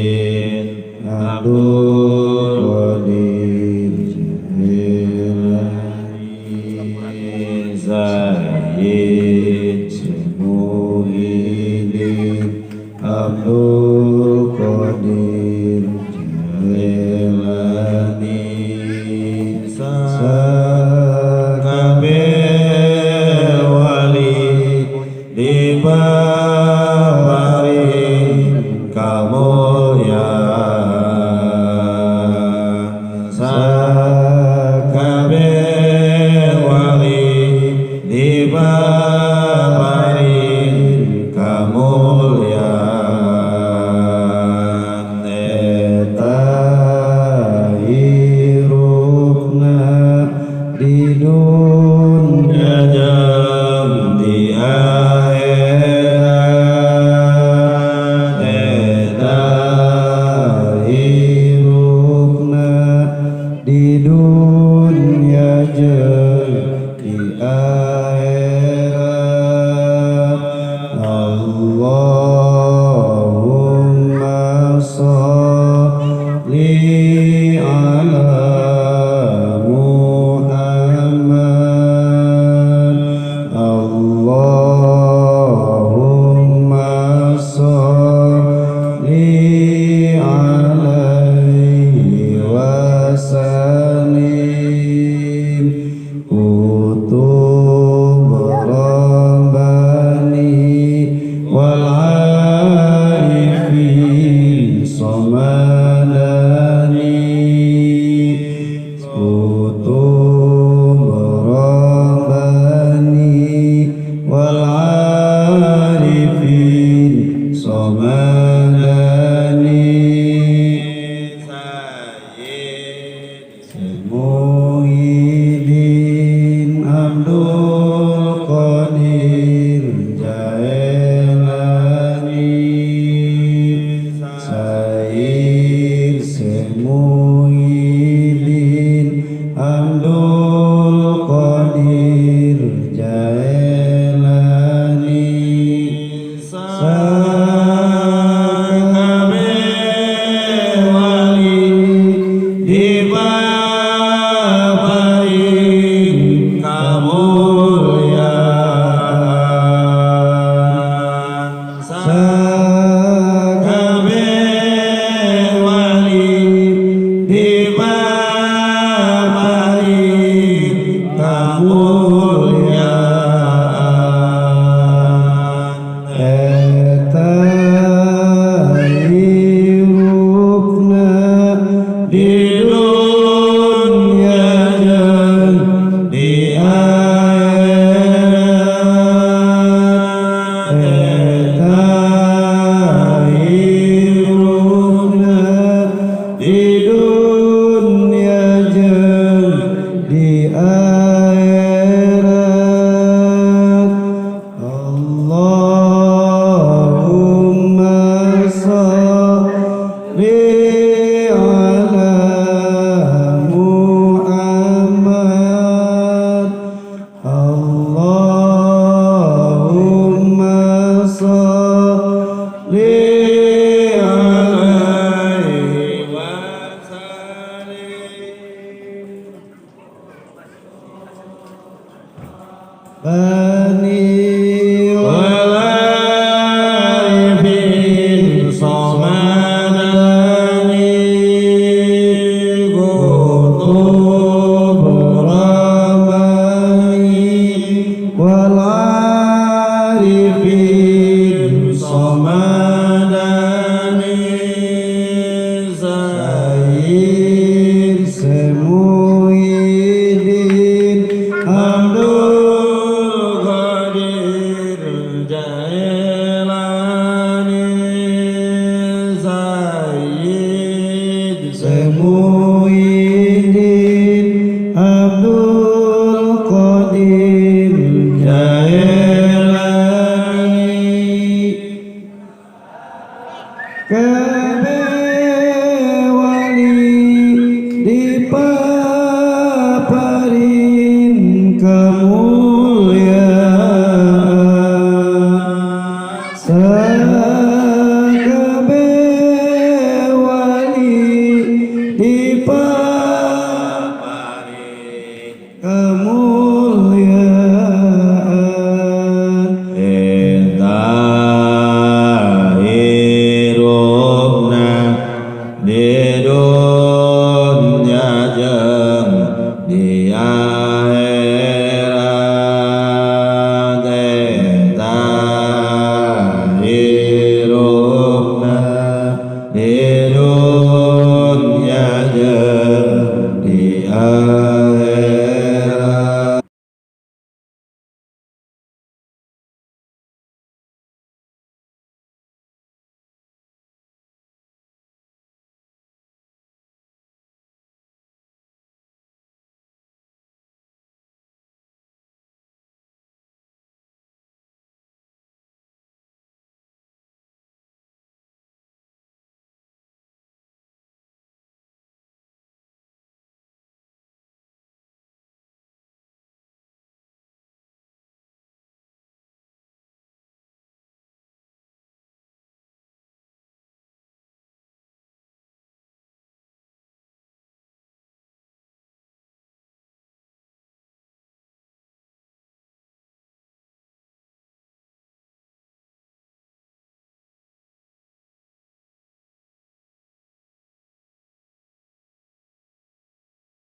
Abdul Qadir Jilani Sayyid Muhyiddin Abdul Qadir Jilani Sakabeh wali di